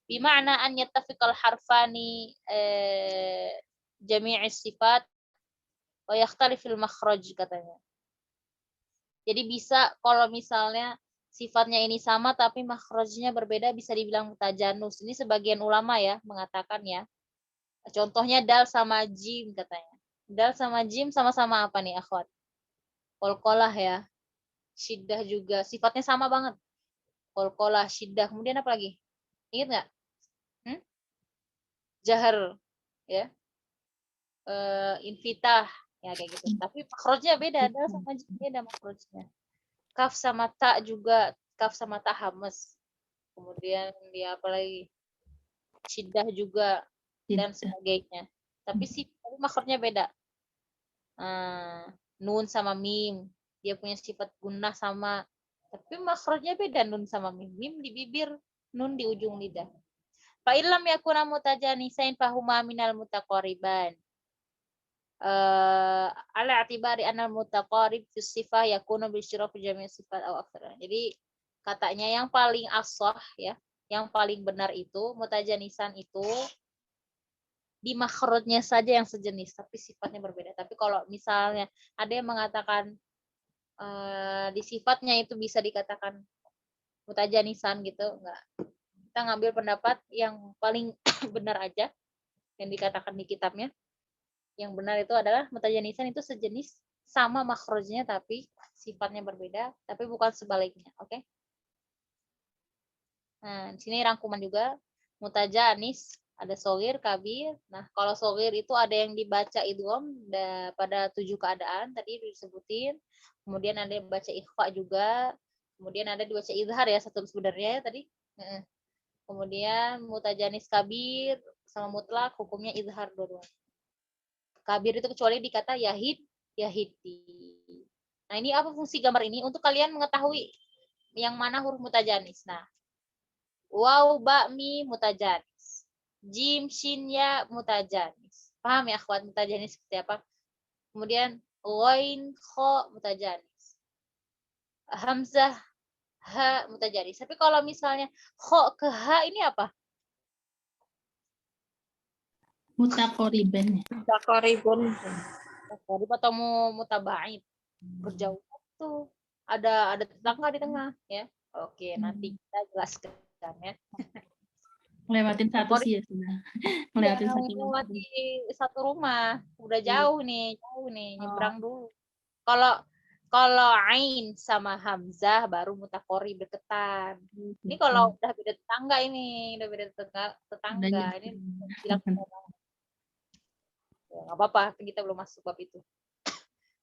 Bima'na an yattafiqal harfani jami'is sifat wa yakhtalifil makhraj, katanya. Jadi bisa kalau misalnya sifatnya ini sama tapi makhrajnya berbeda, bisa dibilang tajanus. Ini sebagian ulama, ya, mengatakan, ya. Contohnya dal sama jim, katanya. Dal sama jim sama-sama apa nih, akhwat? Qalqalah, ya. Syiddah juga sifatnya sama banget. Qalqalah, syiddah. Kemudian apa lagi? Ingat nggak? Jahar, ya. Infitah, ya, kayak gitu. Tapi makhrajnya beda, dal sama jim beda makhrajnya. Kaf sama ta juga, kaf sama ta hamas. Kemudian dia apa lagi? Syiddah juga dan sebagainya. Tapi makhrajnya beda. Nun sama mim, dia punya sifat gunnah sama, tapi makhrajnya beda. Nun sama mim, mim di bibir, nun di ujung lidah. Fa illam yakuna mutajanisain fahuma minal mutaqariban. ala i'tibari anal mutaqarib fi sifah yakunu bi isyraf jami' sifat aw aktsar. Jadi katanya yang paling ashah ya, yang paling benar itu mutajanisan itu di makhrajnya saja yang sejenis tapi sifatnya berbeda. Tapi kalau misalnya ada yang mengatakan di sifatnya itu bisa dikatakan mutajanisan gitu, enggak. Kita ngambil pendapat yang paling benar aja yang dikatakan di kitabnya. Yang benar itu adalah mutajanisan itu sejenis sama makhrajnya tapi sifatnya berbeda, tapi bukan sebaliknya. Oke? Nah, di sini rangkuman juga mutajanis, ada sogir, kabir. Nah, kalau sogir itu ada yang dibaca idgham pada 7 keadaan tadi disebutin. Kemudian ada yang baca ikhfa juga. Kemudian ada dibaca izhar ya satu sebenarnya tadi. Kemudian mutajanis kabir sama mutlak hukumnya izhar dua-duanya. Kabir itu kecuali dikata yahid, yahidi. Nah, ini apa fungsi gambar ini? Untuk kalian mengetahui yang mana huruf mutajanis. Nah, waw, ba, mi, mutajanis. Jim, shin, ya, mutajanis. Paham ya, akhwat, mutajanis seperti apa? Kemudian, ghain, kho, mutajanis. Hamzah, ha, mutajanis. Tapi kalau misalnya kho ke ha, ini apa? Mutaqoriban. Mutaqaribun. Mutakorib atau mutabaid. Berjauh tuh. Ada tetangga di tengah. Ya. Oke, nanti kita jelaskan ya. Lewatin satu Mutakorib sih ya sudah. Lewatin satu. melewati satu rumah, udah Iya. jauh nih, nyebrang dulu. Kalau ain sama hamzah baru mutakorib deketan. Ini kalau udah beda tetangga ini, udah beda tetangga ini bilang ya, nggak apa-apa, kita belum masuk bab itu.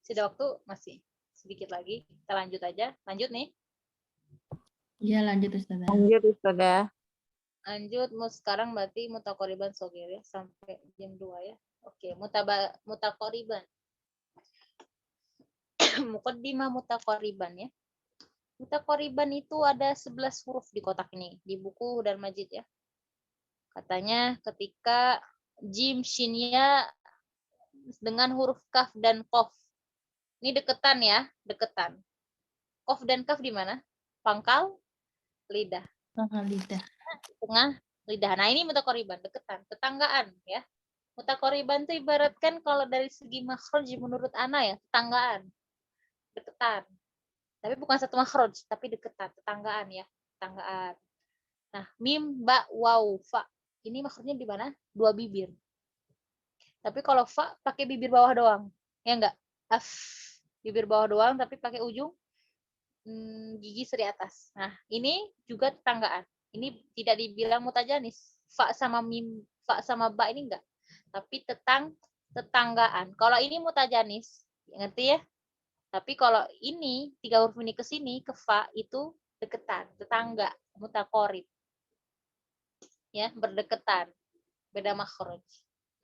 Sudah waktu masih sedikit lagi, kita lanjut aja. Lanjut nih. Iya lanjut Ustazah. Lanjut Ustazah. Lanjut, sekarang berarti mutakoriban sogir ya, sampai jam 2 ya. Oke, mutakoriban. Muqaddimah mutakoriban ya. Mutakoriban itu ada 11 huruf di kotak ini, di buku dan Majid ya. Katanya ketika jim, shin, ya dengan huruf kaf dan kof. Ini deketan ya, deketan. Kof dan kaf di mana? Pangkal lidah. Pangkal lidah. Tengah lidah. Nah, ini mutakoriban, deketan, tetanggaan ya. Mutakoriban itu ibaratkan kalau dari segi makhraj menurut Ana ya, tetanggaan. Deketan. Tapi bukan satu makhraj, tapi deketan, tetanggaan ya, tetanggaan. Nah, mim, ba, waw, fa. Ini makhrajnya di mana? 2 bibir. Tapi kalau fa pakai bibir bawah doang. Ya enggak? Af. Bibir bawah doang tapi pakai ujung gigi seri atas. Nah, ini juga tetanggaan. Ini tidak dibilang mutajanis. Fa sama mim, fa sama ba ini enggak. Tapi tetanggaan. Kalau ini mutajanis, ngerti ya? Tapi kalau ini 3 huruf ini ke sini ke fa itu deketan, tetangga, mutakorib. Ya, berdekatan. Beda makhraj.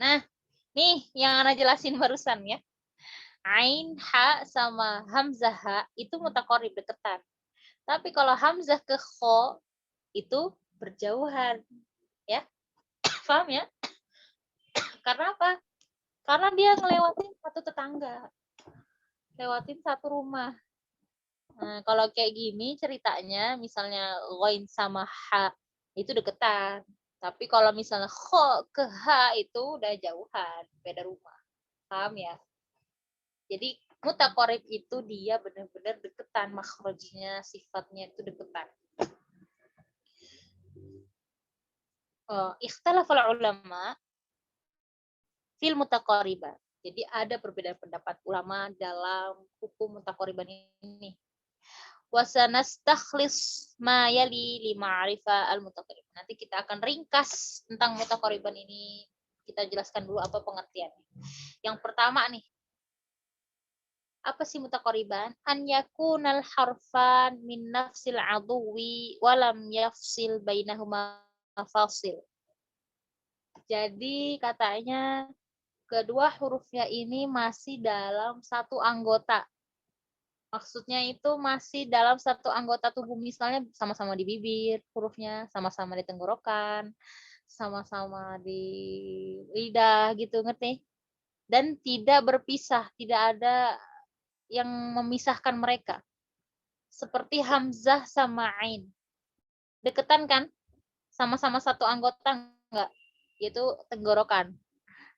Nah, nih yang Ana jelasin barusan ya. Ain, ha sama hamzah ha itu mutakorib deketan. Tapi kalau hamzah ke kho itu berjauhan. Ya. Paham ya? Karena apa? Karena dia ngelewatin satu tetangga. Lewatin satu rumah. Nah, kalau kayak gini ceritanya, misalnya ghain sama ha itu deketan. Tapi kalau misalnya kho ke ha itu udah jauhan, beda rumah. Paham ya? Jadi mutakorib itu dia benar-benar deketan, makhrajnya, sifatnya itu deketan. Ikhtalafal ulama fil mutakoriban. Jadi ada perbedaan pendapat ulama dalam hukum mutakoriban ini. Wasanastakhlis ma yali li ma'rifa al-mutakorib. Nanti kita akan ringkas tentang mutakoriban ini. Kita jelaskan dulu apa pengertiannya. Yang pertama nih, apa sih mutakoriban? An yakunal harfan min nafsil aduwi walam yafsil bainahuma fasil. Jadi katanya kedua hurufnya ini masih dalam satu anggota. Maksudnya itu masih dalam satu anggota tubuh, misalnya sama-sama di bibir hurufnya, sama-sama di tenggorokan, sama-sama di lidah gitu, ngerti? dan tidak berpisah, tidak ada yang memisahkan mereka. Seperti hamzah sama ain. Deketan kan? Sama-sama satu anggota enggak? Yaitu tenggorokan.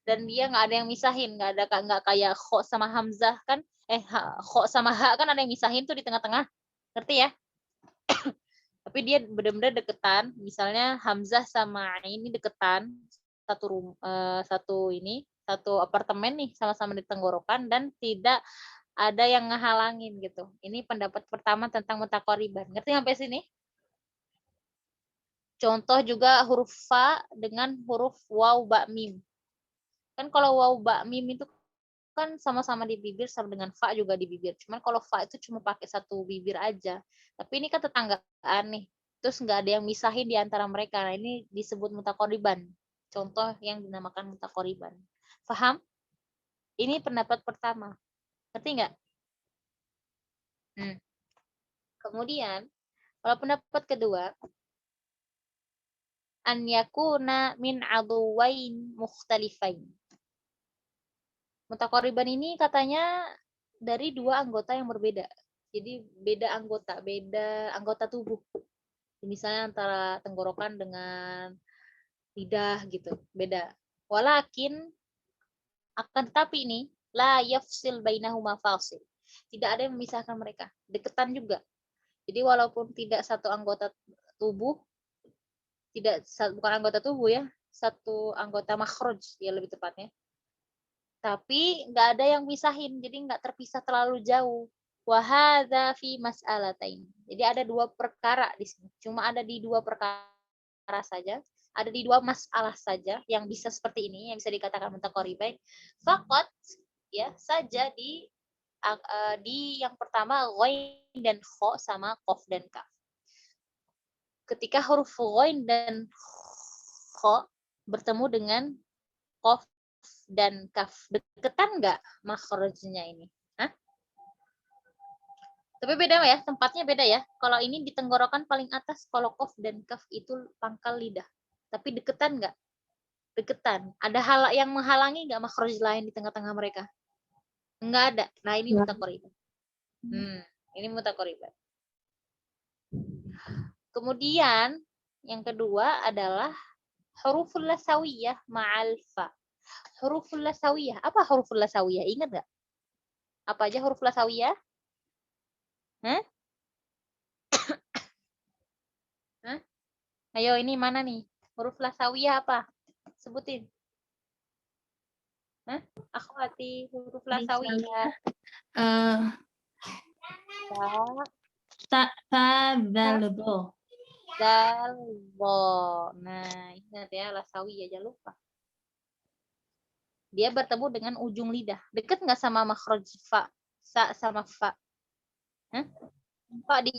Dan dia nggak ada yang misahin, nggak kayak kho sama hamzah kan? Kho sama ha kan ada yang misahin tuh di tengah-tengah. Ngerti ya? Tapi dia benar-benar deketan. Misalnya hamzah sama ain ini deketan, satu apartemen nih sama-sama di tenggorokan dan tidak ada yang ngehalangin gitu. Ini pendapat pertama tentang mutaqariban. Ngerti sampai sini? Contoh juga huruf fa dengan huruf waw ba mim. Kan kalau waw ba mim itu kan sama-sama di bibir sama dengan fa juga di bibir. Cuman kalau fa itu cuma pakai satu bibir aja. Tapi ini kan tetanggaan nih. Terus nggak ada yang misahin di antara mereka. Nah, ini disebut mutaqariban. Contoh yang dinamakan mutaqariban. Paham? Ini pendapat pertama. Ngerti nggak? Kemudian, kalau pendapat kedua, an yakuna min aduwain mukhtalifain. Mutaqariban ini katanya dari dua anggota yang berbeda. Jadi beda anggota tubuh. Misalnya antara tenggorokan dengan lidah gitu, beda. Walakin akan tetapi ini la yafsil bainahuma fasil. Tidak ada yang memisahkan mereka. Deketan juga. Jadi walaupun tidak satu anggota tubuh, bukan anggota tubuh ya, satu anggota makhraj ya lebih tepatnya. Tapi nggak ada yang misahin, jadi nggak terpisah terlalu jauh. Wahada fi mas'alatain. Jadi ada dua perkara di sini. Cuma ada di dua perkara saja. Ada di dua masalah saja yang bisa seperti ini, yang bisa dikatakan mutaqaribain. Faqat ya saja di yang pertama ghain dan kha sama qaf dan kaf. Ketika huruf ghain dan kha bertemu dengan qaf dan kaf, deketan nggak makhrajnya ini? Hah? Tapi beda ya, tempatnya beda ya. Kalau ini di tenggorokan paling atas, kalau qaf dan kaf itu pangkal lidah. Tapi deketan nggak? Deketan. Ada hal yang menghalangi nggak makhraj lain di tengah-tengah mereka? Nggak ada. Nah ini mutaqariban. Ini mutaqariban. Kemudian yang kedua adalah huruful lasawiyah ma'al fa. Huruful lasawiyah. Apa huruful lasawiyah? Ingat nggak? Apa aja huruf lasawiyah? Hah? Hah? Ayo ini mana nih? Huruf lasawiyah apa? Sebutin. Hah? Akhwati, huruf lasawiyah. Valuable. Dalbo. Nah, ingat ya, lasawi aja lupa. Dia bertemu dengan ujung lidah. Deket nggak sama makhraj fa? Sa sama fa. Hah? Fa di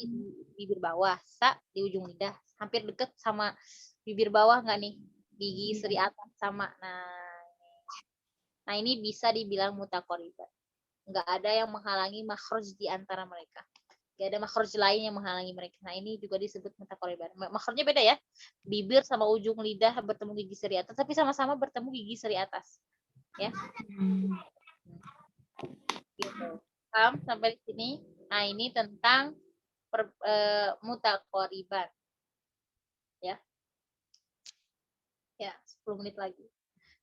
bibir bawah, sa di ujung lidah. Hampir deket sama bibir bawah nggak nih? Gigi seri atas sama. Nah ini bisa dibilang mutaqariban. Nggak ada yang menghalangi makhraj di antara mereka. Gak ada makhraj lain yang menghalangi mereka. Nah ini juga disebut mutaqariban. Makhrajnya beda ya. Bibir sama ujung lidah bertemu gigi seri atas, tapi sama-sama bertemu gigi seri atas. Ya. Gitu. Paham sampai di sini? Nah ini tentang mutaqariban. Ya. Ya, 10 menit lagi.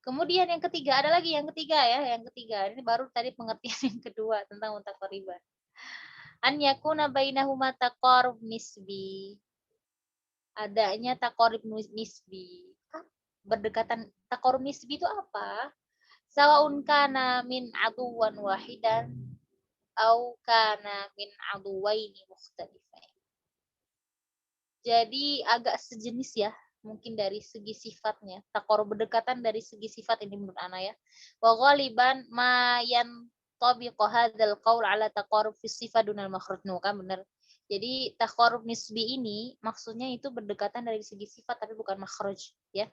Kemudian yang ketiga, ada lagi yang ketiga ya. Yang ketiga, ini baru tadi pengertian yang kedua tentang mutaqariban. An yakuna bainahuma taqarrub nisbi. Adanya taqarrub nisbi. Berdekatan, taqarrub nisbi itu apa? Sawaun kana min aduwan wahidan au kana min aduwaini mukhtalifain. Jadi agak sejenis ya, mungkin dari segi sifatnya. Taqarrub berdekatan dari segi sifat ini menurut ana ya. Wa ghaliban ma tabiqa hadzal qaul ala taqarrub fi sifat dunal makhraj. Kan benar. Jadi taqarrub nisbi ini maksudnya itu berdekatan dari segi sifat tapi bukan makhraj ya.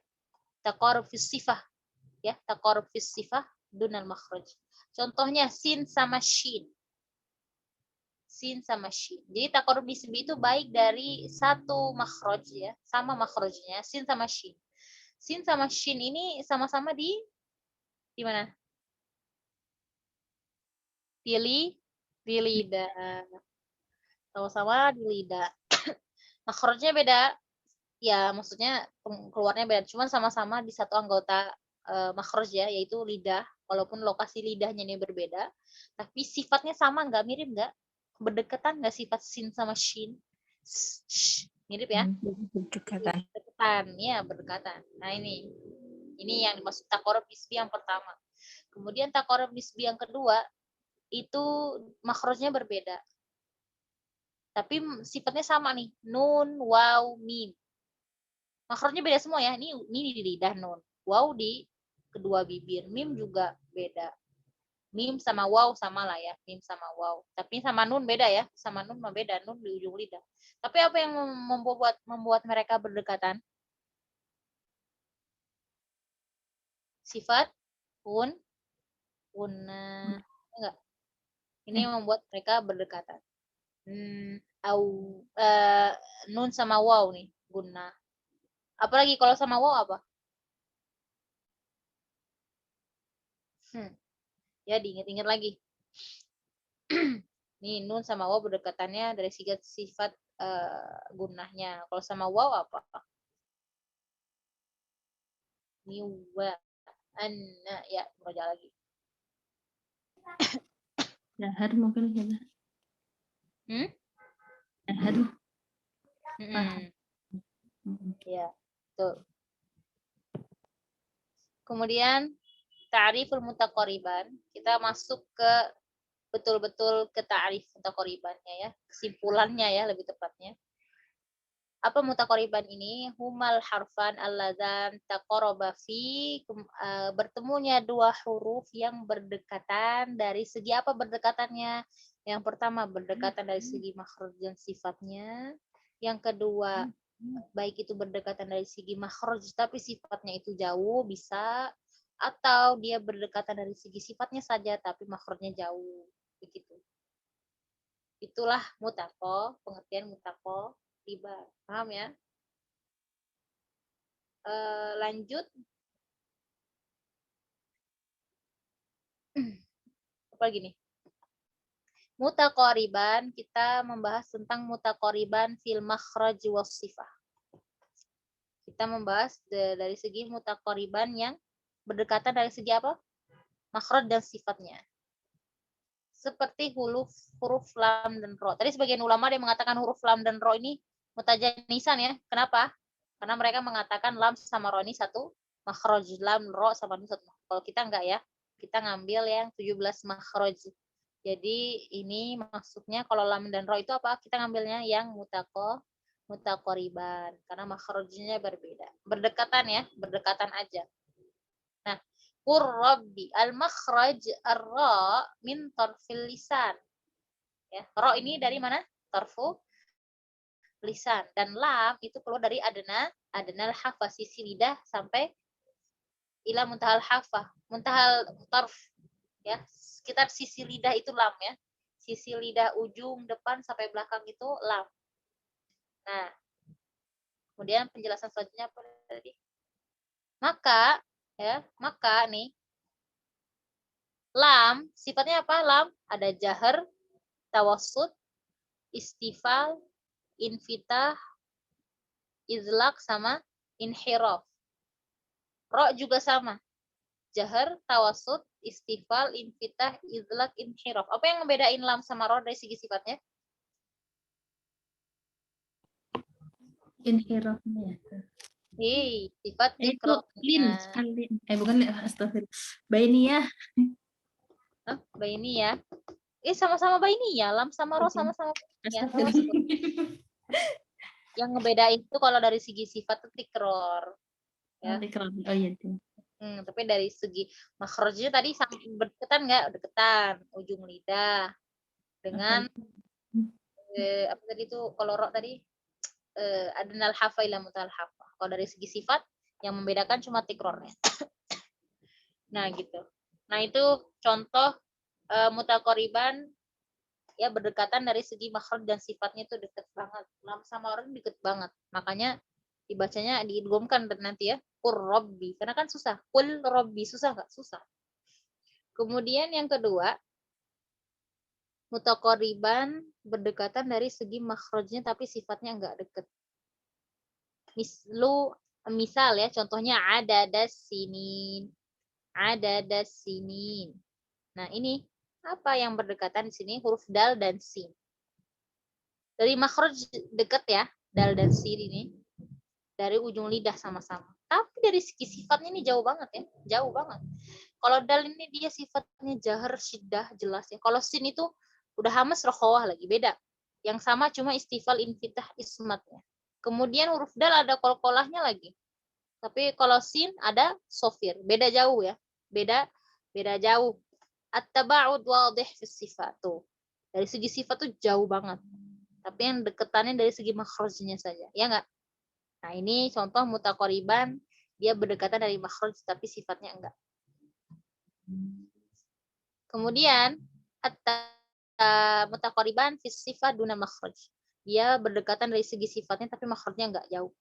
Taqarrub fi sifah ya, taqarrub fi sifah dunal makhraj. Contohnya sin sama shin. Sin sama shin. Jadi taqarrub nisbi itu baik dari satu makhraj ya, sama makhrajnya sin sama shin. Sin sama shin ini sama-sama di mana? di lidah. Sama-sama di lidah. Makhrajnya beda. Ya, maksudnya keluarnya beda. Cuman sama-sama di satu anggota makhraj ya, yaitu lidah. Walaupun lokasi lidahnya ini berbeda, tapi sifatnya sama nggak? Mirip nggak? Berdekatan nggak sifat sin sama shin? Mirip ya? Berdekatan. Berdekatan, ya berdekatan. Nah ini yang dimaksud taqarrub nisbi yang pertama. Kemudian taqarrub nisbi yang kedua itu makhrajnya berbeda. Tapi sifatnya sama nih, nun, waw, mim. Makhrajnya beda semua ya. Ini di lidah nun. Waw di kedua bibir. Mim juga beda. Mim sama waw sama lah ya. Mim sama waw. Tapi sama nun beda ya. Sama nun mah beda. Nun di ujung lidah. Tapi apa yang membuat mereka berdekatan? Sifat unna. Enggak. Ini yang membuat mereka berdekatan. Nun sama waw nih. Gunna. Apalagi kalau sama waw apa? Ya diingat-ingat lagi. Nih nun sama waw berdekatannya dari sifat gunnahnya. Kalau sama waw apa? Niwa anna ya baca lagi. Dahar mungkin kita. Dahar. Ya, betul. Kemudian ta'riful mutaqariban, kita masuk ke betul-betul ke ta'rif mutaqaribannya ya, kesimpulannya ya lebih tepatnya. Apa mutaqariban ini? Humal harfan alladzan taqaraba fi, bertemunya dua huruf yang berdekatan dari segi apa berdekatannya? Yang pertama berdekatan dari segi makhraj dan sifatnya. Yang kedua baik itu berdekatan dari segi makhraj tapi sifatnya itu jauh bisa, atau dia berdekatan dari segi sifatnya saja tapi makhrajnya jauh, begitu. Itulah mutaqo, pengertian mutaqo riba. Paham ya? Lanjut. Apa lagi nih? Mutaqariban, kita membahas tentang mutaqariban fil makhraj was sifah. Kita membahas dari segi mutaqariban yang berdekatan dari segi apa? Makhraj dan sifatnya. Seperti huruf lam dan ro. Tadi sebagian ulama dia mengatakan huruf lam dan ro ini mutajanisan ya. Kenapa? Karena mereka mengatakan lam sama ro ini satu makhraj, lam ro sama ini satu. Kalau kita enggak ya. Kita ngambil yang 17 makhraj. Jadi ini maksudnya kalau lam dan ro itu apa? Kita ngambilnya yang mutaqariban karena makhrajnya berbeda. Berdekatan ya, berdekatan aja. Nah, qur rabbi al-makhraj ar-ra min tarfil lisan. Ya, ro ini dari mana? Tarfu lisan, dan lam itu keluar dari adnal hafah, sisi lidah sampai ila muntahal hafah, muntahal tarf ya, sekitar sisi lidah itu lam ya. Sisi lidah ujung depan sampai belakang itu lam. Nah, kemudian penjelasan selanjutnya apa tadi? Maka nih lam sifatnya apa? Lam ada jahar, tawassut, istifal, infitah, izlaq sama inhiraf. Ro juga sama. Jahar, tawassut, istifal, infitah, izlaq, inhiraf. Apa yang ngebedain lam sama ro dari segi sifatnya? Inhirafnya ya. Sifat Itu ikrofnya. lin. Bukan astagfirullah. Bainiyah. Bainiyah. Sama-sama bainiyah. Lam sama ro sama-sama bainiyah. Yang ngebedain itu kalau dari segi sifat itu tikror. Ya. Oh iya. Tapi dari segi makhrajnya tadi berdekatan nggak? Deketan ujung lidah dengan apa tadi itu kalau ro tadi adnal hafa ila mutal hafa. Kalau dari segi sifat yang membedakan cuma tikrornya. Nah gitu. Nah itu contoh mutaqariban ya, berdekatan dari segi makhraj dan sifatnya itu deket banget. Lam sama orang deket banget. Makanya dibacanya diidghamkan nanti ya. Qur rabbi. Karena kan susah. Qul rabbi susah nggak? Susah. Kemudian yang kedua Mutaqariban berdekatan dari segi makhrajnya tapi sifatnya enggak dekat. Misal ya, contohnya ada sinin. Nah, ini apa yang berdekatan di sini? Huruf dal dan sin. Dari makhraj dekat ya, dal dan sin ini. Dari ujung lidah sama-sama. Tapi dari segi sifatnya ini jauh banget ya, jauh banget. Kalau dal ini dia sifatnya jahar, syiddah, jelas ya. Kalau sin itu udah hamas rokhawah lagi, beda. Yang sama cuma istifal, infitah, ismatnya. Kemudian huruf dal ada kol-kolahnya lagi. Tapi kalau sin ada sofir, beda jauh ya. Beda jauh. At-taba'ud wadih fi sifat tuh. Dari segi sifat tuh jauh banget. Tapi yang deketannya dari segi makhrajnya saja, ya enggak? Nah, ini contoh mutaqariban, dia berdekatan dari makhraj tapi sifatnya enggak. Kemudian mutaqariban fi sifat duna makhraj. Dia berdekatan dari segi sifatnya tapi makhrajnya enggak jauh.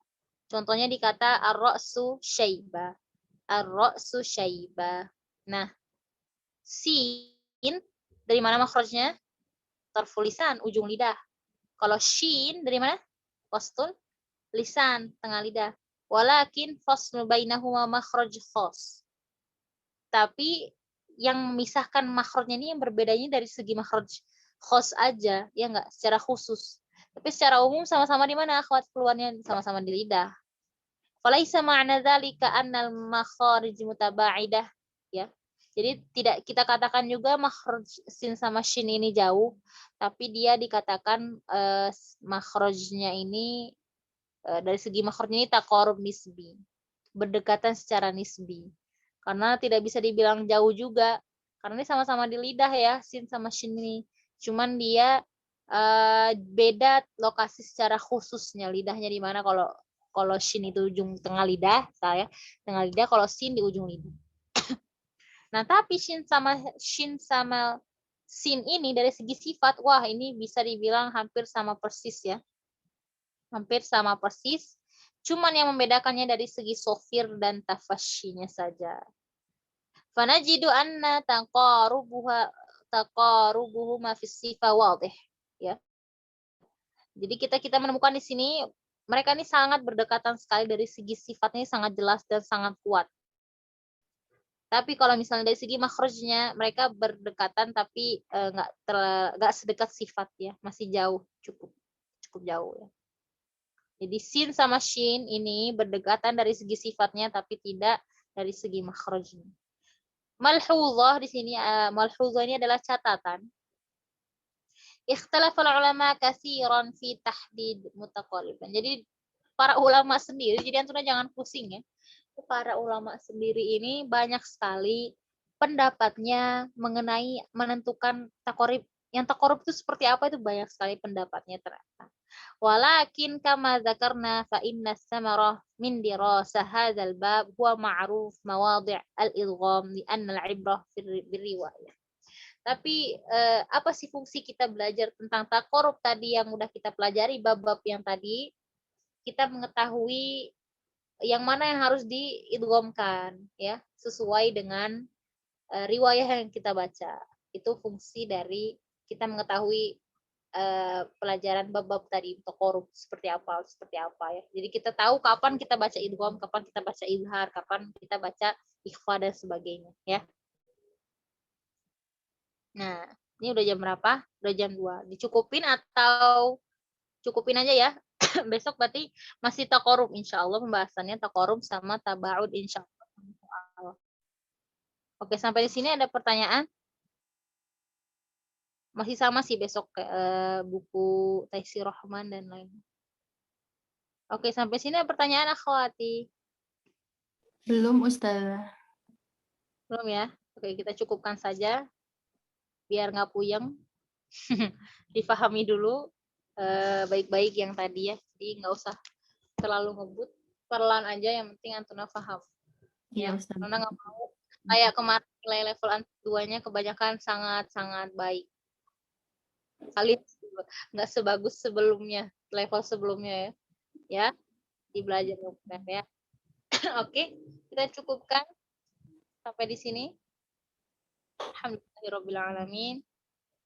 Contohnya di kata ar-ra'su syaiba. Ar-ra'su syaiba. Nah, sin dari mana makhrajnya? Tarful lisan, ujung lidah. Kalau shin dari mana? Wastul lisan, tengah lidah. Walakin faslu bainahuma makhraj khas. Tapi yang memisahkan makhrajnya ini yang berbedanya dari segi makhraj khas aja, ya enggak secara khusus. Tapi secara umum sama-sama di mana akhwat, keluarnya sama-sama di lidah. Falaisa ma'na dzalika annal makharij mutaba'idah, ya. Jadi tidak kita katakan juga makhraj sin sama shin ini jauh, tapi dia dikatakan makhrajnya ini dari segi makhrajnya ini taqarrub nisbi, berdekatan secara nisbi. Karena tidak bisa dibilang jauh juga, karena ini sama-sama di lidah ya, sin sama shin ini. Cuman dia beda lokasi secara khususnya, lidahnya di mana. Kalau shin itu ujung tengah lidah, saya tengah lidah, kalau sin di ujung lidah. Nah, tapi shin sama sin ini dari segi sifat, wah ini bisa dibilang hampir sama persis ya. Hampir sama persis. Cuman yang membedakannya dari segi sofir dan tafashinya saja. Fanajidu anna taqarubuhuma fi sifa wadih, ya. Jadi kita menemukan di sini mereka ini sangat berdekatan sekali, dari segi sifatnya sangat jelas dan sangat kuat. Tapi kalau misalnya dari segi makhrajnya mereka berdekatan tapi nggak sedekat sifat ya, masih jauh, cukup jauh ya. Jadi sin sama shin ini berdekatan dari segi sifatnya tapi tidak dari segi makhrajnya. Malhuzah di sini, malhuzah ini adalah catatan. Ikhtalafal ulama katsiran fi tahdid mutaqariban. Jadi para ulama sendiri, jadi antum jangan pusing ya. Para ulama sendiri ini banyak sekali pendapatnya mengenai menentukan taqarib. Yang taqarib itu seperti apa, itu banyak sekali pendapatnya ternyata. Walakin kama dzakarna fa inna samarah min dirasah hadzal bab huwa ma'ruf mawadhi' al-idgham li anna al-ibrah bir-riwayah. Tapi apa sih fungsi kita belajar tentang taqarub tadi yang udah kita pelajari bab-bab yang tadi? Kita mengetahui yang mana yang harus diidghamkan ya, sesuai dengan riwayah yang kita baca. Itu fungsi dari kita mengetahui pelajaran bab-bab tadi, taqarub seperti apa ya. Jadi kita tahu kapan kita baca idgham, kapan kita baca izhar, kapan kita baca ikhfa dan sebagainya ya. Nah, ini udah jam berapa? Udah jam 2. Dicukupin atau cukupin aja ya? Besok berarti masih taqarub insyaallah, pembahasannya taqarub sama tabaud insyaallah. Oke, sampai di sini ada pertanyaan? Masih sama sih besok buku Taisir Rahman dan lain. Oke, sampai sini ada pertanyaan akhwati? Belum Ustazah. Belum ya? Oke, kita cukupkan saja biar nggak puyeng. Difahami dulu baik-baik yang tadi ya. Jadi nggak usah terlalu ngebut, perlahan aja, yang penting Antuna paham. Iya Ya, Ustazah. karena nggak mau kayak kemarin nilai level Ant2-nya kebanyakan sangat-sangat baik. Kali nggak sebagus sebelumnya, level sebelumnya ya. Ya, di belajar ya. Oke, kita cukupkan sampai di sini. Alhamdulillahirabbil alamin.